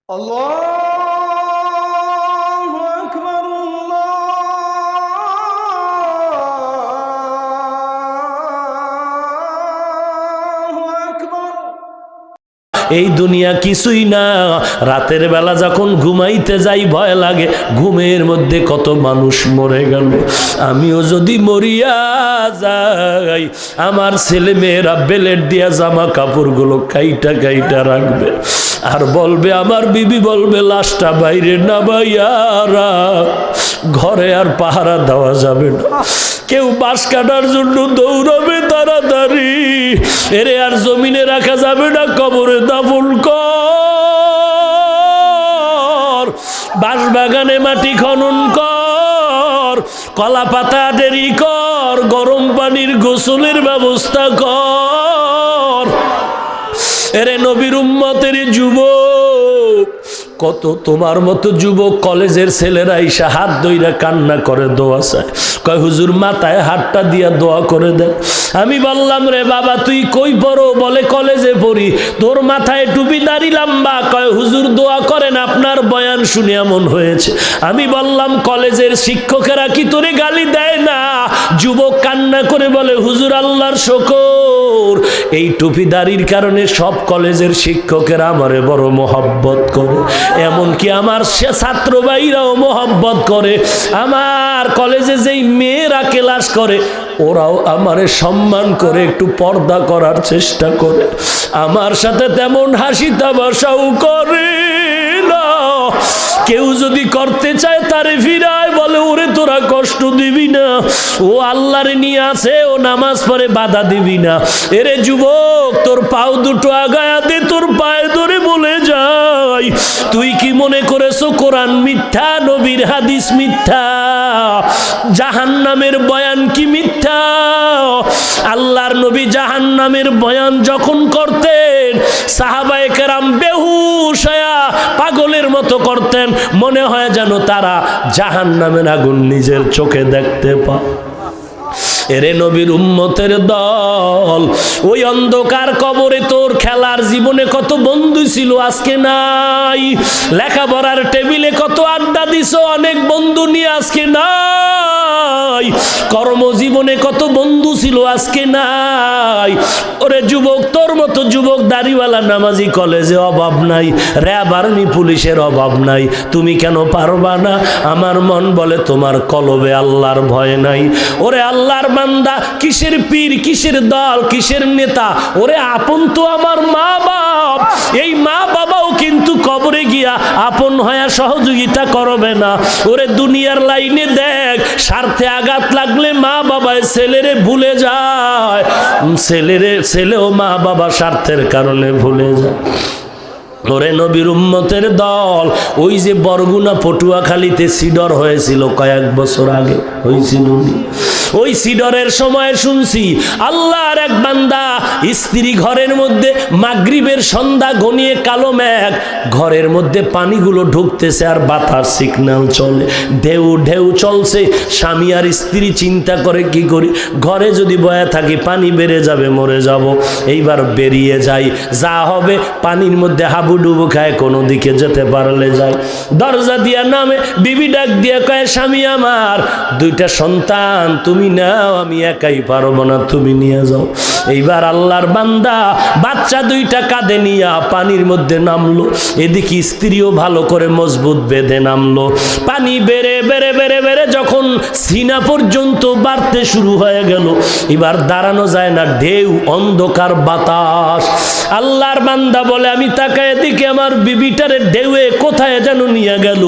আল্লাহু আকবার, আল্লাহু আকবার। এই দুনিয়া কিছুই না। রাতের বেলা যখন ঘুমাইতে যাই ভয় লাগে, ঘুমের মধ্যে কত মানুষ মরে গেল। আমিও যদি মরিয়া যাই, আমার ছেলে মেয়েরা বেলেট দিয়া জামা কাপড়গুলো কাইটা কাইটা রাখবে, আর বলবে, আমার বিবি বলবে, লাশটা বাইরে না বাইয়ারা, ঘরে আর পাহারা দেওয়া যাবে না। কেউ বাঁশ কাটার জন্য দৌড়াবে তাড়াতাড়ি, এরে আর জমিনে রাখা যাবে না, কবরে দাফন কর, বাঁশ বাগানে মাটি খনন কর, কলা পাতা দেরি কর, গরম পানির গোসলের ব্যবস্থা কর। এরে নবীর উম্মতের যুবক, কত তোমার মতো যুবক কলেজের ছেলেরা এসে হাত ধইরা কান্না করে দোয়া চায়, কয় হুজুর মাথায় হাতটা দিয়া দোয়া করে দেন। আমি বললাম, রে বাবা তুই কই পড়ো? বলে কলেজে পড়ি। তোর মাথায় টুপি দাড়ি লম্বা, কয় হুজুর দোয়া করেন, আপনার বয়ান শুনে এমন হয়েছে। আমি বললাম, কলেজের শিক্ষকেরা কি তোরে গালি দেয় না? যুবক কান্না করে বলে, হুজুর আল্লাহর শুকর, এই টুপি দাড়ির কারণে সব কলেজের শিক্ষকেরা আমারে বড় মোহব্বত করে, এমনকি আমার সে ছাত্র ভাইরাও মোহব্বত করে। আমার কলেজে যেই মেয়েরা ক্লাস করে ওরাও আমারে সম্মান করে, একটু পর্দা করার চেষ্টা করে, আমার সাথে তেমন হাসি তামাশাও করে না। কেউ যদি করতে চায় তারে ফিরায়, বলে ওরে তোরা কষ্ট দিবি না, ও আল্লাহরে নিয়ে আছে, ও নামাজ পড়ে, বাধা দিবি না। এরে যুবক, তোর পাও দুটো আগায়া দে, তোর পায়ে ধরে বলে যাই, তুই কি মনে করেছো কোরআন মিথ্যা, নবীর হাদিস মিথ্যা, জাহান্নামের বয়ান কি মিথ্যা? আল্লাহর নবী জাহান্নামের বয়ান যখন করতেন, সাহাবায়ে কেরাম বেহুশ হয়ে পাগলের মতো করতেন, মনে হয় যেন তারা জাহান্নামের আগুন নিজের চোখে দেখতে পায়। এরে নবীর উম্মতের দল, ওই অন্ধকার কবরে তোর খেলার জীবনে কত বন্ধু ছিল, আজকে নাই। লেখাপড়ার টেবিলে কত আড্ডা দিছো অনেক বন্ধু নিয়ে, আজকে নাই। কর্মজীবনে কত বন্ধু ছিল, আজকে নাই। ওরে যুবক, তোর মতো যুবক দাড়িওয়ালা নামাজি কলেজে অভাব নাই, র্যাব আর্মি পুলিশের অভাব নাই, তুমি কেন পারবা না? আমার মন বলে তোমার কলবে আল্লাহর ভয় নাই। ওরে আল্লাহর বান্দা, কিসের পীর, কিসের দল, কিসের নেতা? ওরে আপন তো আমার মা বাপ, এই মা বাবাও কিন্তু কবরে গিয়া আপন হয়ে সহযোগিতা করবে না। ওরে দুনিয়ার লাইনে দেখ, স্বার্থে আঘাত লাগলে মা বাবায় ছেলেরে ভুলে যায়, ছেলেও মা বাবা স্বার্থের কারণে ভুলে যায়। ওরে নবীর উম্মতের দল, ওই যে বরগুনা পটুয়াখালীতে সিডর হয়েছিল কয়েক বছর আগে, হয়েছিল, ওই সিডরের সময় শুনছি আল্লাহর এক বান্দা স্ত্রী ঘরের মধ্যে মাগরিবের সন্ধ্যা গনিয়ে কালো মেঘ, ঘরের মধ্যে পানিগুলো ঢুকতেছে আর বাতাস সিগন্যাল চলে, ঢেউ ঢেউ চলছে। স্বামী আর স্ত্রী চিন্তা করে, কি করি, ঘরে যদি বয়া থাকি পানি বেড়ে যাবে, মরে যাব, এইবার বেরিয়ে যাই, যা হবে পানির মধ্যে হাবুডুবু খায়, কোনো দিকে যেতে পারলে যায়। দরজা দিয়া নামে, বিবি ডাক দিয়া কয়, স্বামী আমার দুইটা সন্তান তুমি নাও, আমি একাই পারবো না, তুমি নিয়ে যাও। এইবার আল্লাহর বান্দা বাচ্চা দুইটা কাঁধে নিয়া পানির মধ্যে নামলো, এদিকে স্ত্রীও ভালো করে মজবুত বেঁধে নামলো। পানি বেড়ে বেড়ে বেড়ে বেড়ে যখন সিনা পর্যন্ত বাড়তে শুরু হয়ে গেল, এবার দাঁড়ানো যায় না, ঢেউ, অন্ধকার, বাতাস। আল্লাহর বান্দা বলে, আমি তাকায় এদিকে, আমার বিবিটারে ঢেউয়ে কোথায় যেন নিয়ে গেল,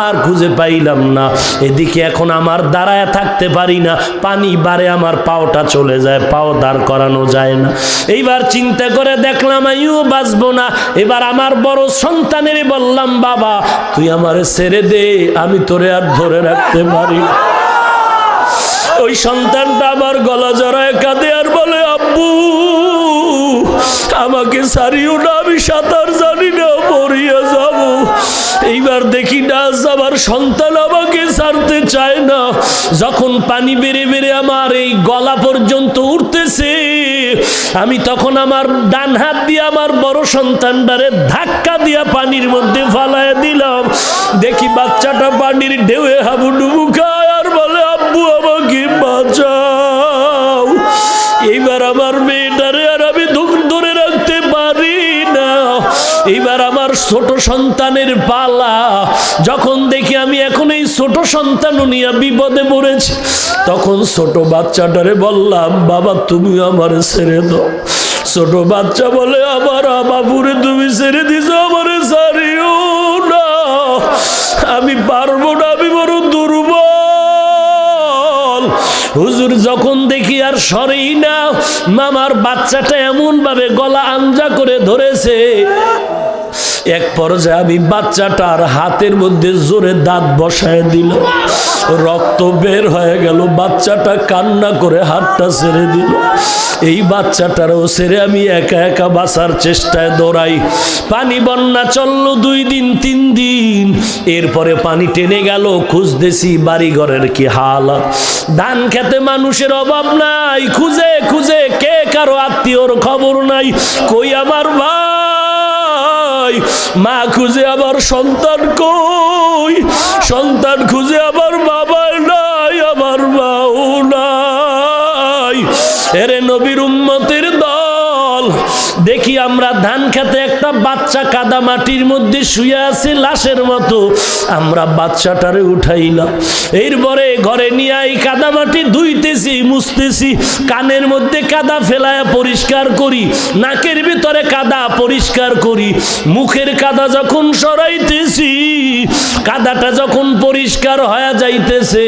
আর খুঁজে পাইলাম না। এদিকে এখন আমার দাঁড়ায় থাকতে পারি না, পানি বাড়ে, আমার পাওটা চলে যায়, পাও দাঁড় করানো যায় না। এইবার চিন্তা করে দেখলাম আমিও বাঁচবো না। এবার আমার বড় সন্তানের বললাম, বাবা তুই আমারে ছেড়ে দে, আমি তোরে আর ধরে রাখতে পারি না। ওই সন্তানটা আমার গলা জড়ায় কাঁদে আর বলে, আব্বু আমাকে ছাড়িও না, আমি সাঁতার জানি না, মরিয়া যাব। এইবার দেখি না আমার সন্তান আমাকে ছাড়তে চায় না। যখন পানি বেড়ে বেড়ে আমার এই গলা পর্যন্ত উঠতেছে, আমি তখন আমার ডান হাত দিয়ে আমার বড় সন্তানটারে ধাক্কা দিয়া পানির মধ্যে ফালায় দিলাম। দেখি বাচ্চাটা পানির ঢেউয়ে হাবুডুবু খায় আর বলে, আব্বু আমাকে বাঁচাও। এইবার আমার মেয়েটারে আর আমি ধরে রাখতে পারি না। এইবার আমার ছোট সন্তানের পালা। যখন দেখি আমি এখন এই ছোট সন্তান নিয়ে বিপদে পড়েছি, তখন ছোট বাচ্চাটারে বললাম, বাবা তুমি আমার ছেড়ে দাও। ছোট বাচ্চা বলে, আমার বাবুরে তুমি ছেড়ে দিছো, আমারে ছাড়িও না, আমি পারবো না, আমি বড় দুর্বল। হুজুর যখন দেখি আর সরেই না, মামার বাচ্চাটা এমন ভাবে গলা আঞ্জা করে ধরেছে, এক পর্যায়ে আমি বাচ্চাটার হাতের মধ্যে জোরে দাঁত বসায় দিল, রক্ত বের হয়ে গেল। বাচ্চাটা কান্না করে হাতটা ছেড়ে দিল। এই বাচ্চাটারও ছেড়ে আমি একা একা বাঁচার চেষ্টায় দৌড়াই। পানি বন্যা চললো 2 দিন 3 দিন। এরপরে পানি টেনে গেল। খুঁজতেছি বাড়ি ঘরের কি হালাত। ধান খেতে মানুষের অভাব নাই, খুঁজে খুঁজে কে কারো আত্মীয়র খবর নাই। কই আমার ভাই, মা খুঁজে আবার সন্তান কই, সন্তান খুঁজে আবার বাবা নাই, আমার মাও নাই। এরে নবীর উম্মতের দল, দেখি আমরা ধান খেতে একটা বাচ্চা কাদা মাটির মধ্যে শুয়ে আছে লাশের মতো। আমরা বাচ্চাটারে উঠাইলাম। এরপরে ঘরে নিয়ে এই কাদা মাটি ধুইতেছি, মুছতেছি, কানের মধ্যে কাদা ফেলায় পরিষ্কার করি, নাকের ভিতরে কাদা পরিষ্কার করি, মুখের কাদা যখন সরাইতেছি, কাদাটা যখন পরিষ্কার হয়ে যাইতেছে,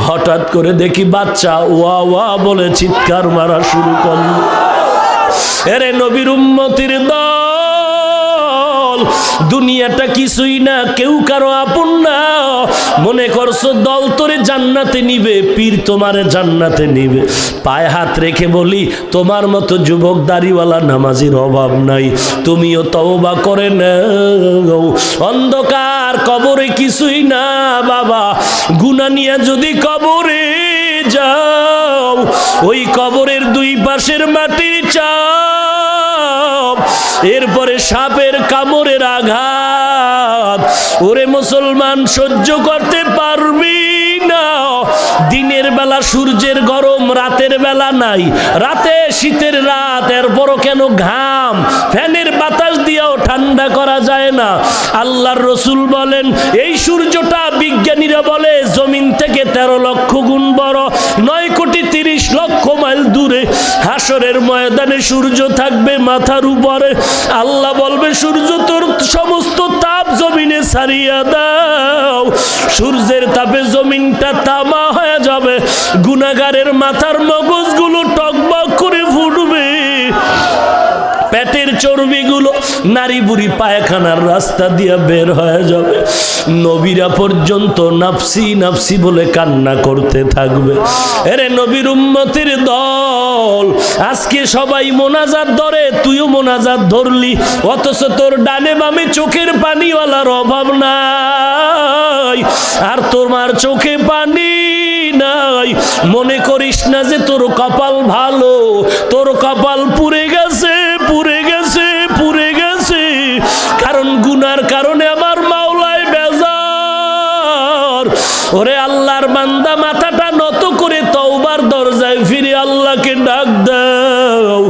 হঠাৎ করে দেখি বাচ্চা ওয়া ওয়া বলে চিৎকার মারা শুরু করল। এরে নবীর উম্মতির দল, দুনিয়াটা কিছুই না, কেউ কারো আপন না। মনে করছো দল তোরে জান্নাতে নিবে, পীর তোমারে জান্নাতে নিবে। পায়ে হাত রেখে বলি, তোমার মতো যুবক দাড়িওয়ালা নামাজির অভাব নাই। তুমিও তওবা করে নাও। অন্ধকার কবরে কিছুই না বাবা। গুনাহ নিয়ে যদি কবরে যাও, ওই কবরের 2 পাশের মাটির চাপ, এরপরে সাপের কামড়ের আঘাত, ওরে মুসলমান সহ্য করতে পারবি না। দিনের বেলা সূর্যের গরম, রাতের বেলা নাই, রাতে শীতের রাত, এরপরও কেন ঘাম, ফ্যানের বাতাস দিয়েও ঠান্ডা করা যায় না। আল্লাহর রসুল বলেন, এই সূর্যটা বিজ্ঞানীরা বলে জমিন থেকে 13 লক্ষ গুণ বড়, 9,30,00,000 মাইল দূরে। হাসরের ময়দানে সূর্য থাকবে মাথার উপরে। আল্লাহ বলবে, সূর্য তোর সমস্ত তাপ জমিনে ছাড়িয়ে দাও। সূর্যের তাপে জমিনটা তামা হয়ে যাবে, গুনাহগারের মাথার মগজগুলো টকবক করে ফুটবে, পেটের চর্বিগুলো নারী বুড়ি পায়খানার রাস্তা দিয়ে বের হয়ে যাবে। নবীরা পর্যন্ত নাফসি নাফসি বলে কান্না করতে থাকবে। এরে নবীর উম্মতের দল, আজকে সবাই মোনাজাত ধরে, তুইও মোনাজাত ধরলি, অথচ তোর ডানে বামে চোখের পানিওয়ালার অভাব নাই। আর তোমার চোখে পানি নাই, মনে করিস না যে তোর কপাল ভালো। তোর কপাল পুড়ে গেছে, পুড়ে গেছে, পুড়ে গেছে। কারণ গুনার কারণে আমার মাওলায় বেজার। ওরে আল্লাহর বান্দা, মাথাটা নত করে তওবার দরজায় ফিরে আল্লাহকে ডাক দাও।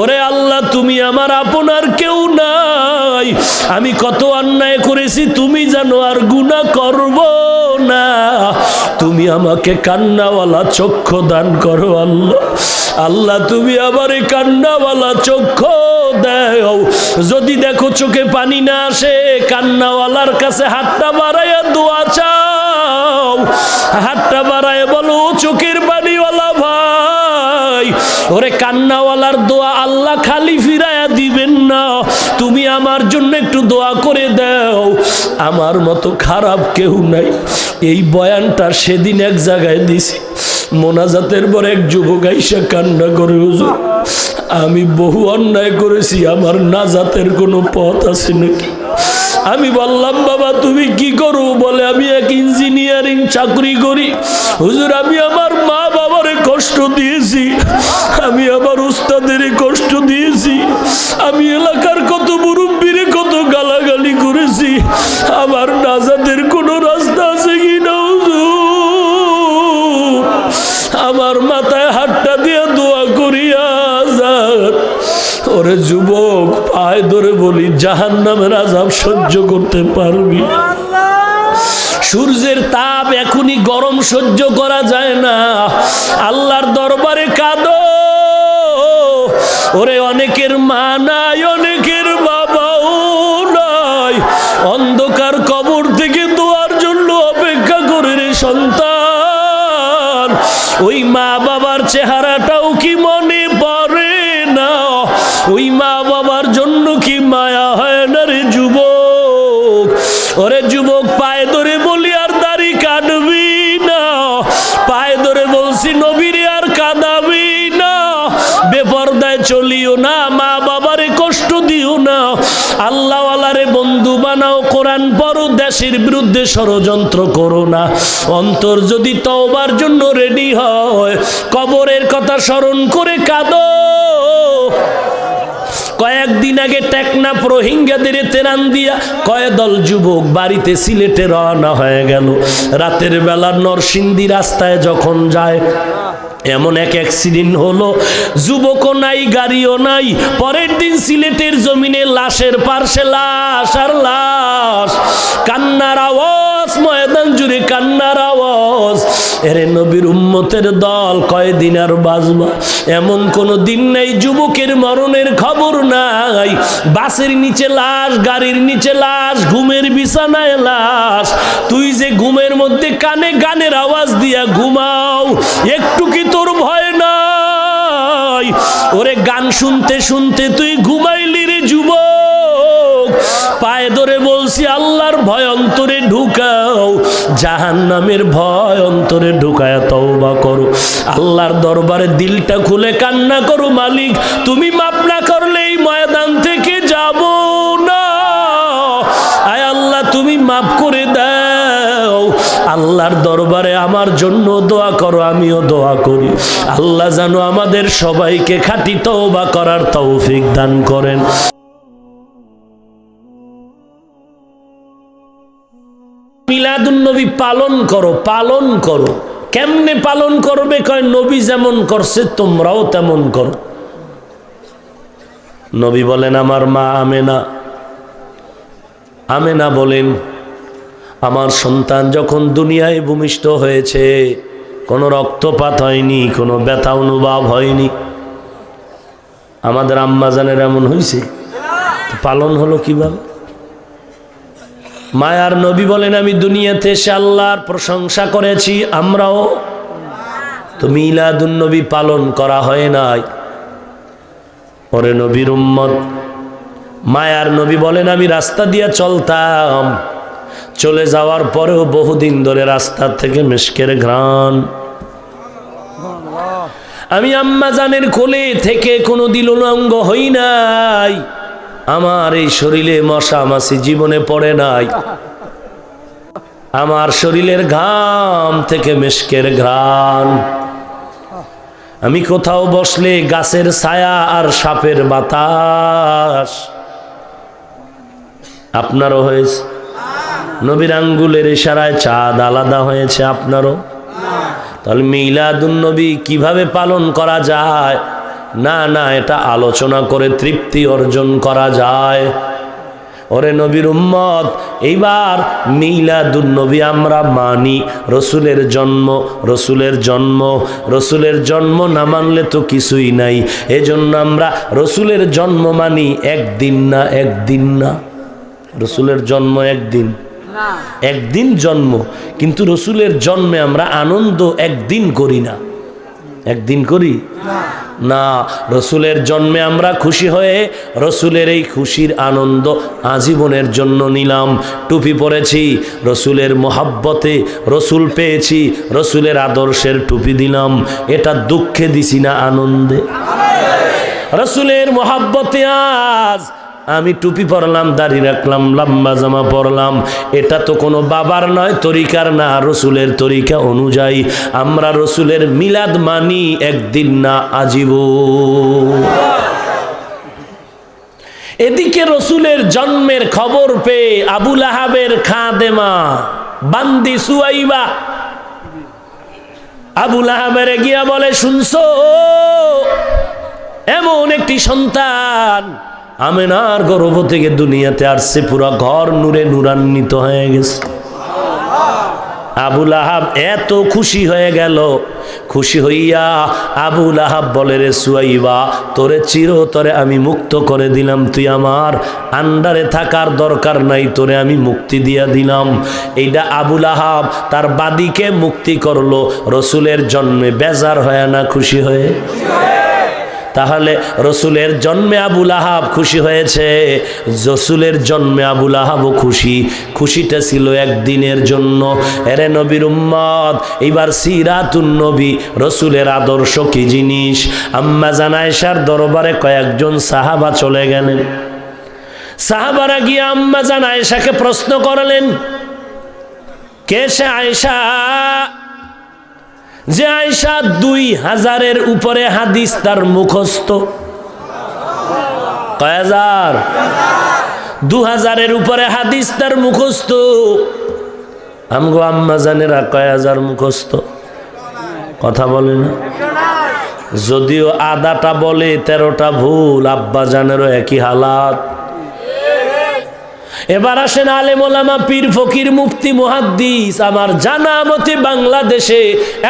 ওরে আল্লাহ, তুমি আমার আপনার কেউ নাই। আমি কত অন্যায় করেছি তুমি জানো, আর গুনাহ করব না। তুমি আমাকে কান্নাওয়ালা চক্ষু দান করো আল্লাহ। আল্লাহ তুমি আমারে কান্নাওয়ালা চক্ষু দাও। যদি দেখো চোখে পানি না আসে, কান্নাওয়ালার কাছে হাতটা বাড়াইয়া দোয়া চাও। হাতটা বাড়ায় বলো, চোখের পানিওয়ালা ভাই, ওরে কান্নাওয়ালার দোয়া আল্লাহ খালি ফিরাইয়া দিবেন না। তুমি আমার জন্য একটু দোয়া করে দাও। আমার মতো খারাপ কেউ নাই। এই বয়ানটা সেদিন এক জায়গায় দিছি। মোনাজাতের পর এক যুবক আইসা কান্না করে, হুজুর আমি বহু অন্যায় করেছি, আমার নাজাতের কোনো পথ আছে নাকি? আমি বললাম, বাবা তুমি কি করো? বলে, আমি এক ইঞ্জিনিয়ারিং চাকরি করি। হুজুর আমি আমার মা বাবারে কষ্ট দিয়েছি, আমি আমার উস্তাদের কষ্ট আমার নাজাতের কোনো রাস্তা আছে কি না হুজুর? আমার মাথায় হাতটা দিয়ে দোয়া করিয়া যান। ওরে যুবক, পায়ে ধরে বলি, জাহান্নামের আযাব সহ্য করতে পারবি? সূর্যের তাপ এখনই গরম সহ্য করা যায় না, আল্লাহর দরবারে কাঁদো। ওরে অনেকের মা নাই, অনেকের বাবাও নাই, অন্ধকার কবর থেকে দোয়ার জন্য অপেক্ষা করে রে সন্তান। ওই মা বাবার চেহারাটাও কি মনে পড়ে না? ওই মা বাবার জন্য কি মায়া হয় না রে যুবক? ওরে যুবক, পায়ে ধরে বলি আর দাড়ি কাটবি না, পায়ে ধরে বলছি নবীরে আর কাঁদাবি না, বেপরদায় চলিও না, মা বাবারে কষ্ট দিও না, আল্লাহওয়ালারে বন্ধু বানাও, কোরআন পড়ো, দেশের বিরুদ্ধে ষড়যন্ত্র করো না। অন্তর যদি তওবার জন্য রেডি হয়, কবরের কথা স্মরণ করে কাঁদো। কয়েকদিন আগে টেকনাফ রোহিঙ্গাদের তেরান দিয়া কয়েকদল যুবক বাড়িতে সিলেটে রওনা হয়ে গেল। রাতের বেলা নরসিংদী রাস্তায় যখন যায়, এমন এক অ্যাক্সিডেন্ট হলো, যুবকও নাই, গাড়িও নাই। পরের দিন সিলেটের জমিনে লাশের পার্শ্বে লাশ আর লাশ, কান্নার আওয়াজ, ময়দান জুড়ে কান্নার আওয়াজ। এরে নবীর উম্মতের দল, কয়দিন আর বাঁচবা? এমন কোনো দিন নাই যুবকের মরণের খবর নাই। বাসের নিচে লাশ, গাড়ির নিচে লাশ, ঘুমের বিছানায় লাশ। তুই যে ঘুমের মধ্যে কানে গানের আওয়াজ দিয়া ঘুমাও, একটু কি তোর ভয় নাই? ওরে গান শুনতে শুনতে তুই ঘুমাইলি রে যুবক। পায়ে ধরে বলছি, আল্লাহর ভয় অন্তরে ঢুকাও, জাহান্নামের ভয় অন্তরে ঢুকায় তওবা করো। আল্লাহর দরবারে দিলটা খুলে কান্না করো, মালিক তুমি মাফ না করলে এই ময়দান থেকে যাব না। আয় আল্লাহ, তুমি মাফ করে দাও। আল্লাহর দরবারে আমার জন্য দোয়া করো, আমিও দোয়া করি। আল্লাহ যেন আমাদের সবাইকে খাঁটি তওবা করার তৌফিক দান করেন। মিলাদুন নবী পালন করো, পালন করো। কেমনে পালন করবে? কয় নবী যেমন করছে তোমরাও তেমন করো। নবী বলেন, আমার মা আমেনা বলেন, আমার সন্তান যখন দুনিয়ায় ভূমিষ্ঠ হয়েছে, কোনো রক্তপাত হয়নি, কোনো ব্যথা অনুভব হয়নি। আমাদের আম্মাজানের এমন হয়েছে, পালন হলো কিভাবে? মায়ার নবী বলেন, আমি দুনিয়াতে এসে আল্লাহর প্রশংসা করেছি, আমরাও তো মিলাদুন নবী পালন করা হয় নাই। পরে নবীর উম্মত মায়ার নবী বলেন, আমি রাস্তা দিয়ে চলতাম, চলে যাওয়ার পরেও বহুদিন ধরে রাস্তা থেকে মিশকের ঘ্রাণ। আমি আম্মা জানের কোলে থেকে কোনোদিন উলঙ্গ হই নাই, আমার এই শরীরে মশা মাছি জীবনে পড়ে নাই। আমার শরীরের ঘাম থেকে মিশকের ঘ্রাণ। আমি কোথাও বসলে গাছের ছায়া আর সাপের বাতাস। আপনারও হয়েছে? নবীর আঙ্গুলের ইশারায় চাঁদ আলাদা হয়েছে, আপনারও? তাহলে মিলাদুন নবী কিভাবে পালন করা যায়? না, এটা আলোচনা করে তৃপ্তি অর্জন করা যায়। ওরে নবীর উম্মত, এইবার মিলাদুন নবী আমরা মানি। রসুলের জন্ম না মানলে তো কিছুই নাই। এজন্য আমরা রসুলের জন্ম মানি, একদিন না। রসুলের জন্ম একদিন জন্ম, কিন্তু রসুলের জন্মে আমরা আনন্দ একদিন করি না। একদিন করি না। রসুলের জন্মে আমরা খুশি হয়ে রসুলের এই খুশির আনন্দ আজীবনের জন্য নিলাম। টুপি পরেছি রসুলের মোহাব্বতে, রসুল পেয়েছি রসুলের আদর্শের টুপি দিলাম। এটা দুঃখে দিছি না আনন্দে? রসুলের মোহাব্বতে আজ আমি টুপি পরলাম, দাড়ি রাখলাম, লম্বা জামা পরলাম, এটা তো কোনো বাবার নয়, তরিকার না, রসুলের তরিকা অনুযায়ী আমরা রসুলের মিলাদ মানি, একদিন না, আজীবন। এদিকে রসুলের জন্মের খবর পেয়ে আবু লাহাবের খাদেমা বান্দি সুয়াইবা আবু লাহাবের গিয়া বলে, শুনছো এমন একটি সন্তান আমেনার গর্ভ থেকে দুনিয়াতে আসছে, পুরো ঘর নূরে নূরান্বিত হয়ে গেছে। আবু লাহাব এত খুশি হয়ে গেল, খুশি হইয়া আবু লাহাব বলে, রে সুয়াইবা, তোরে চিরতরে আমি মুক্ত করে দিলাম, তুই আমার আন্ডারে থাকার দরকার নাই, তোরে আমি মুক্তি দিয়া দিলাম। এইটা আবু লাহাব তার বাদীকে মুক্তি করলো রসুলের জন্মে, বেজার হয় না খুশি হয়ে? তাহলে রসুলের জন্মে আবু লাহাব খুশি হয়েছে, রসুলের জন্মে আবু লাহাবও খুশি। খুশিটা ছিল একদিনের জন্য। এরে নবীর উম্মত, এবার সিরাতুন নবী, রসুলের আদর্শ কি জিনিস। আম্মা জান আয়েশার দরবারে কয়েকজন সাহাবা চলে গেলেন। সাহাবারা গিয়ে আম্মা জান আয়েশাকে প্রশ্ন করলেন, কে সে আয়েশা যে আয়েশা 2000-এর উপরে হাদিস তার মুখস্থ? কয় হাজার? 2000-এর উপরে হাদিস তার মুখস্থ। আমগো আম্মা জানেরা কয় হাজার মুখস্থ? কথা বলে না। যদিও আদাটা বলে 13টা ভুল, আব্বা জানেরও একই হালাত। এবার আসেন আলেম ওলামা, পীর ফকির, মুফতি, মুহাদ্দিস। আমার জানা মতে বাংলাদেশে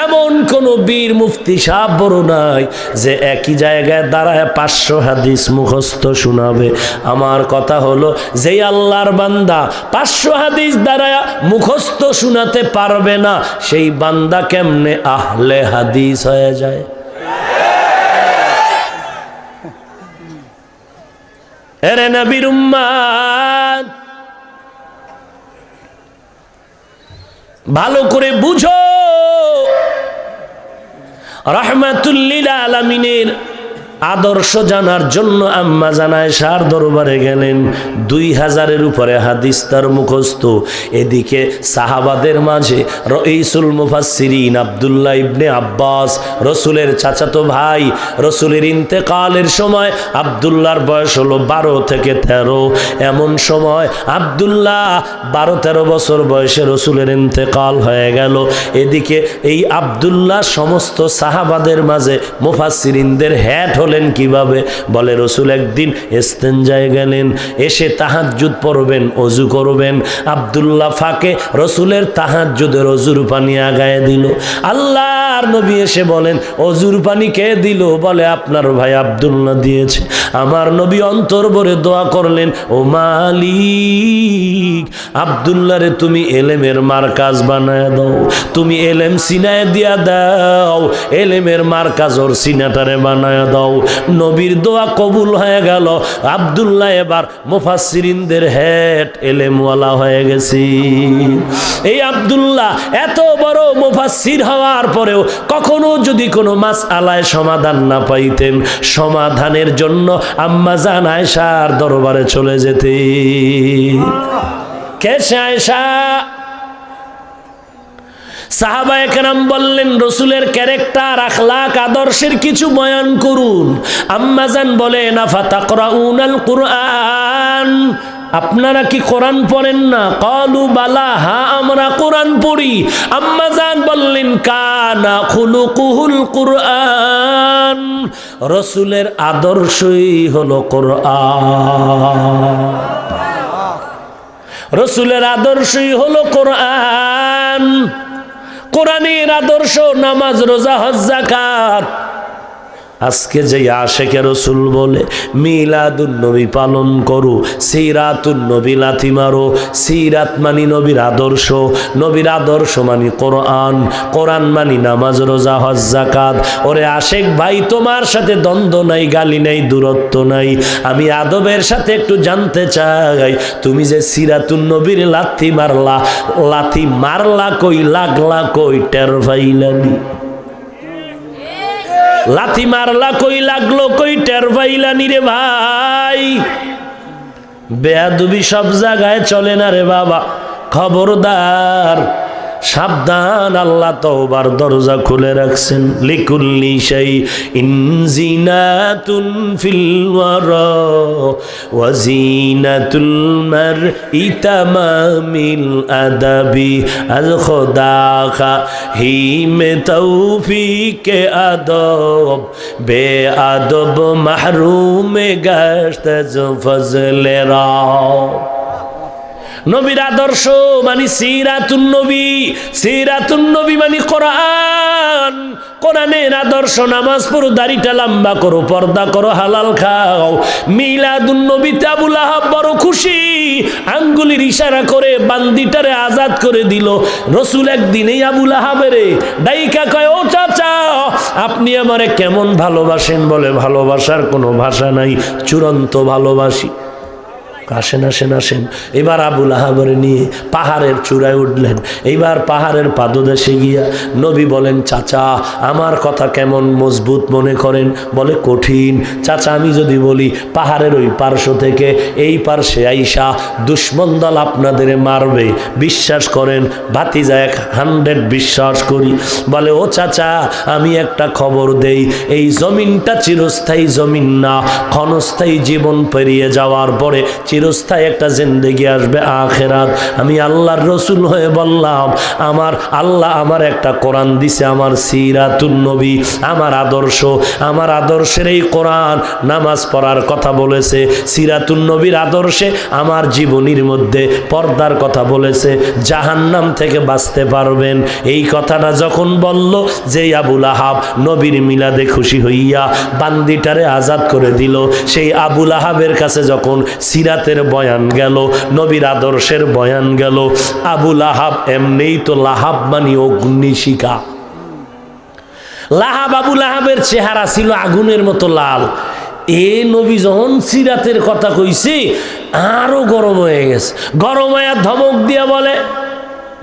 এমন কোন বীর মুফতি সাহেব বড় নাই যে একই জায়গায় দাঁড়ায় 500 হাদিস মুখস্থ শোনাবে। আমার কথা হলো, যেই আল্লাহর বান্দা 500 হাদিস দাঁড়ায় মুখস্থ শোনাতে পারবে না, সেই বান্দা কেমনে আহলে হাদিস হয়ে যায়? এরে নবীর উম্মত, ভালো করে বুঝো, রাহমাতুল লিল আলামিনের আদর্শ জানার জন্য আম্মা জান আয়েশার দরবারে গেলেন। 2000-এর উপরে হাদিস তার মুখস্থ। এদিকে সাহাবাদের মাঝে রঈসুল মুফাসসিরিন আব্দুল্লাহ ইবনে আব্বাস, রসুলের চাচাতো ভাই, রসুলের ইন্তেকালের সময় আব্দুল্লাহর বয়স হলো 12 থেকে 13। এমন সময় আব্দুল্লাহ 12-13 বছর বয়সে রসুলের ইন্তেকাল হয়ে গেল। এদিকে এই আব্দুল্লাহ সমস্ত সাহাবাদের মাঝে মুফাসসিরিনদের হেড হলেন কিভাবে? বলে, রসুল একদিন ইস্তেঞ্জায় গেলেন, এসে তাহাজ্জুদ পড়বেন, অজু করবেন। আব্দুল্লাহ ফাঁকে রসুলের তাহাজ্জুদের অজুর পানি আগায় দিল। আল্লাহর নবী এসে বলেন, অজুর পানি কে দিল? বলে, আপনার ভাই আব্দুল্লাহ দিয়েছে। আমার নবী অন্তর ভরে দোয়া করলেন, ও মালিক, আব্দুল্লাহরে তুমি এলেমের মার্কাজ বানায় দাও, তুমি এলেম সিনায় দিয়া দাও, এলেমের মার্কাজ ওর সিনাটারে বানায় দাও। নবীর দোয়া কবুল হয়ে গেল। আব্দুল্লাহ এবার মুফাসসিরিনদের হেড, এলেমওয়ালা হয়ে গেছে। এই আব্দুল্লাহ এত বড় মুফাসসির হওয়ার পরেও কখনো যদি কোনো মাসআলায় সমাধান না পাইতেন, সমাধানের জন্য আম্মা জান আয়েশার দরবারে চলে যেতেন। কে সে আয়েশা? সাহাবায়ে কেরাম বললেন, রসুলের ক্যারেক্টার, আখলাক, আদর্শের কিছু বয়ান করুন। আম্মা জান বলেন, আফাতাকরাউনাল কুরআন, আপনারা কি কোরআন পড়েন না? ক্বালু বালা, হ্যাঁ আমরা কোরআন পড়ি। আম্মা জান বললেন, কানা খুলুকুহুল কুরআন, রসুলের আদর্শই হলো কোরআন, রসুলের আদর্শই হলো কোরআন। কোরআনের আদর্শ নামাজ, রোজা, হজ, যাকাত। আজকে যে আশেকে রসুল বলে মিলাদুন নবী পালন করো, সিরাতুন নবী লাথি মারো। সিরাত মানি নবীর আদর্শ, নবীর আদর্শ মানি কোরআন, কোরআন মানি নামাজ, রোজা, হজ, যাকাত। ওরে আশেক ভাই, তোমার সাথে দ্বন্দ্ব নাই, গালি নাই, দূরত্ব নাই। আমি আদবের সাথে একটু জানতে চাই, তুমি যে সিরাতুন নবীর লাথি মারলা, লাথি মারলা কই, লাগলা কই, টের পাইলানি? লাথি মারলা কই, লাগলো কই, টের পাইলানি রে ভাই? বেয়াদবি সব জায়গায় চলে না রে বাবা, খবরদার। সাবধান, আল্লাহ তওবার দরজা খুলে রাখছেন। লিকুল্লি শাইইন জিনাতুন ফিল ওয়ারা ওয়া জিনাতুল মারই তামামিল আদাবি আল খুদা হিমে তৌফিকে আদব বে আদব মাহরুমে গাশত ফজলে রা। নবীর আদর্শ মানে সিরাতুন নবী, সিরাতুন নবী মানে কোরআন, কোরআনের আদর্শ। নামাজ পড়ো, দাড়িটা লম্বা করো, পর্দা করো, হালাল খাও। মিলাদুন নবীতে আবু লাহাব বড় খুশি, আঙ্গুলির ইশারা করে বান্দিটারে আজাদ করে দিল। রসুল একদিন এই আবু লাহাবের ডাইকা কয়, ও চাচা আপনি আমারে কেমন ভালোবাসেন? বলে ভালোবাসার কোনো ভাষা নাই, চূড়ান্ত ভালোবাসি। আসেন আসেন আসেন। এবার আবু লাহাবের নিয়ে পাহাড়ের চূড়ায় উঠলেন। এইবার পাহাড়ের পাদদেশে গিয়া নবী বলেন, চাচা আমার কথা কেমন মজবুত মনে করেন? বলে কঠিন। চাচা আমি যদি বলি পাহাড়ের ওই পার্শ্ব থেকে এই পার্শ্বে আইসা দুশ্মন দল আপনাদের মারবে, বিশ্বাস করেন? ভাতিজা 100 বিশ্বাস করি। বলে ও চাচা আমি একটা খবর দেই, এই জমিনটা চিরস্থায়ী জমিন না, ক্ষণস্থায়ী জীবন পেরিয়ে যাওয়ার পরে চিরস্থায়ী একটা জিন্দেগি আসবে, আখিরাত। আমি আল্লাহর রসুল হয়ে বললাম, আমার আল্লাহ আমার একটা কোরআন দিছে, আমার সিরাতুন নবী, আমার আদর্শ, আমার আদর্শের এই কোরআন নামাজ পড়ার কথা বলেছে, সিরাতুন নবীর আদর্শে আমার জীবনীর মধ্যে পর্দার কথা বলেছে, জাহান্নাম থেকে বাঁচতে পারবেন। এই কথাটা যখন বলল, যে আবু লাহাব নবীর মিলাদে খুশি হইয়া বান্দিটারে আজাদ করে দিল, সেই আবু লাহাবের কাছে যখন সিরাতের বয়ান গেল, নবীর আদর্শের বয়ান গেল, আবু লাহাব এমনিই তো লাহাব মানে অগ্নিশিখা। লাহাব, আবু লাহাবের চেহারা ছিল আগুনের মতো লাল। এ নবী যখন সিরাতের কথা কইছে আরো গরম হয়ে গেছে। গরম হয়ে ধমক দিয়া বলে,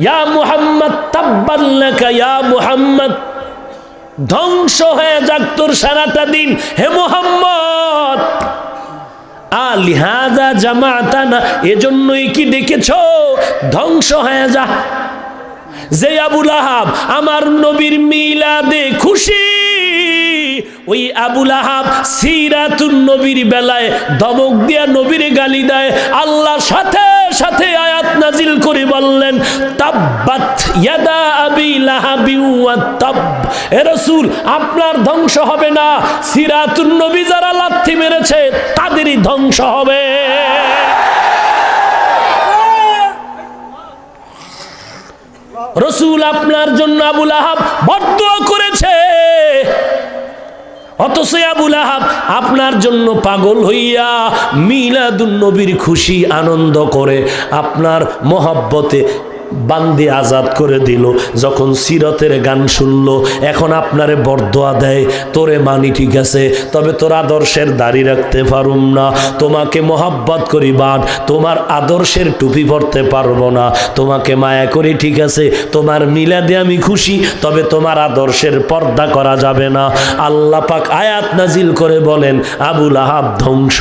ইয়া মুহাম্মদ তাব্বান লাকা, ইয়া মুহাম্মদ ধ্বংস হয়ে যাক তোর সারাটা দিন, হে মুহাম্মদ। লিহাজা জামাতানা, এজন্যই কি ডেকেছো? ধ্বংস হয়ে যা। যে আবু লাহাব আমার নবীর মিলাদে খুশি, ওই আবু লাহাব সিরাতুন নবীর বেলায় ধমক দিয়া নবীর গালি দেয়। আল্লাহ সাথে সাথে আয়াত নাজিল করে বললেন, তাব্বাত ইয়াদা আবি লাহাবি ওয়া তাব। এ রাসূল আপনার ধ্বংস হবে না, সিরাতুন নবী যারা লাথি মেরেছে তাদেরই ধ্বংস হবে। রাসূল আপনার জন্য আবু লাহাব বদদুয়া করেছে, অথচ আবু লাহাব আপনার জন্য পাগল হইয়া মিলাদুন নবীর খুশি আনন্দ করে আপনার মহব্বতে বান্দি আজাদ করে দিল। যখন সিরতের গান শুনলো, এখন আপনারে বরদোয়া দেয়, তোরে মানি ঠিক আছে, তবে তোর আদর্শের দাড়ি রাখতে পারুম না, তোমাকে মহাব্বত করি বাট তোমার আদর্শের টুপি পরতে পারবো না, তোমাকে মায়া করি ঠিক আছে, তোমার মিলাদে আমি খুশি, তবে তোমার আদর্শের পর্দা করা যাবে না। আল্লাহ পাক আয়াত নাজিল করে বলেন, আবু লাহাব ধ্বংস,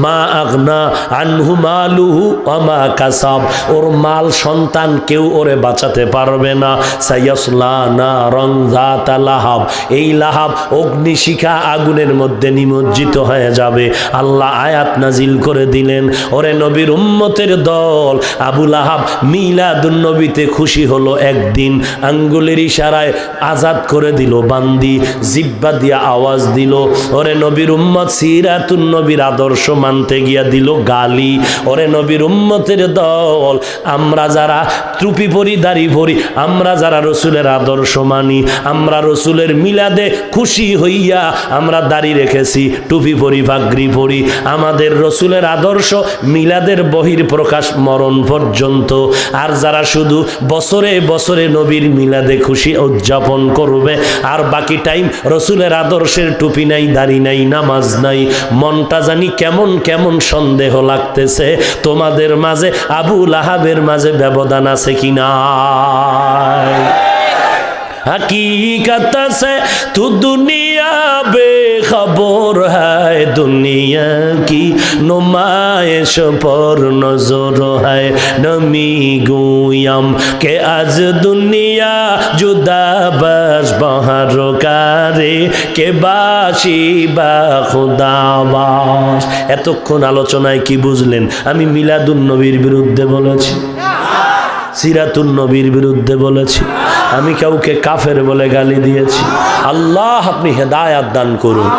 মা আগনা আনহু মালুহু ওয়া মা কাসাব, ওর মাল সন্তান কেউ ওরে বাঁচাতে পারবে না। সাইয়াসলা নারান যাতা লাহাব, এই লাহাব অগ্নিশিখা আগুনের মধ্যে নিমজ্জিত হয়ে যাবে। আল্লাহ আয়াত নাজিল করে দিলেন, ওরে নবীর উম্মতের দল, আবু লাহাব মিলাদুন নবীতে খুশি হলো একদিন, আঙ্গুলের ইশারায় আজাদ করে দিল বান্দি, জিব্বা দিয়া আওয়াজ দিল। ওরে নবীর উম্মত সিরাতুন নবীর আদর্শ মানতে গিয়া দিল গালি। ওরে নবীর উম্মতের দল, আমরা যারা টুপি পরি, দাড়ি পরি, আমরা যারা রসুলের আদর্শ মানি, আমরা রসুলের মিলাদে খুশি হইয়া আমরা দাড়ি রেখেছি, টুপি পরি, পাগড়ি পরি, আমাদের রসুলের আদর্শ মিলাদের বহির প্রকাশ মরণ পর্যন্ত। আর যারা শুধু বছরে বছরে নবীর মিলাদে খুশি উদযাপন করবে, আর বাকি টাইম রসুলের আদর্শের টুপি নাই, দাড়ি নাই, নামাজ নাই, মনটা জানি কেমন কেমন সন্দেহ লাগতেছে। তোমাদের মাঝে আবু লাহাবের মাঝে ব্যবধান আছে কিনা? हकीकत से तू दुनिया बेखबर है, दुनिया की नुमाइश पर नजर है, नमी गोया নিয়ম কে আজ দুনিয়া জুদা বাস বাহারকারে কে বাসি বা খুদাবাস। এতক্ষণ আলোচনায় কি বুঝলেন? আমি মিলাদুন নবীর বিরুদ্ধে বলেছি, সিরাতুন নবীর বিরুদ্ধে বলেছি, আমি কাউকে কাফের বলে গালি দিয়েছি। আল্লাহ আপনি হেদায়াত দান করুন।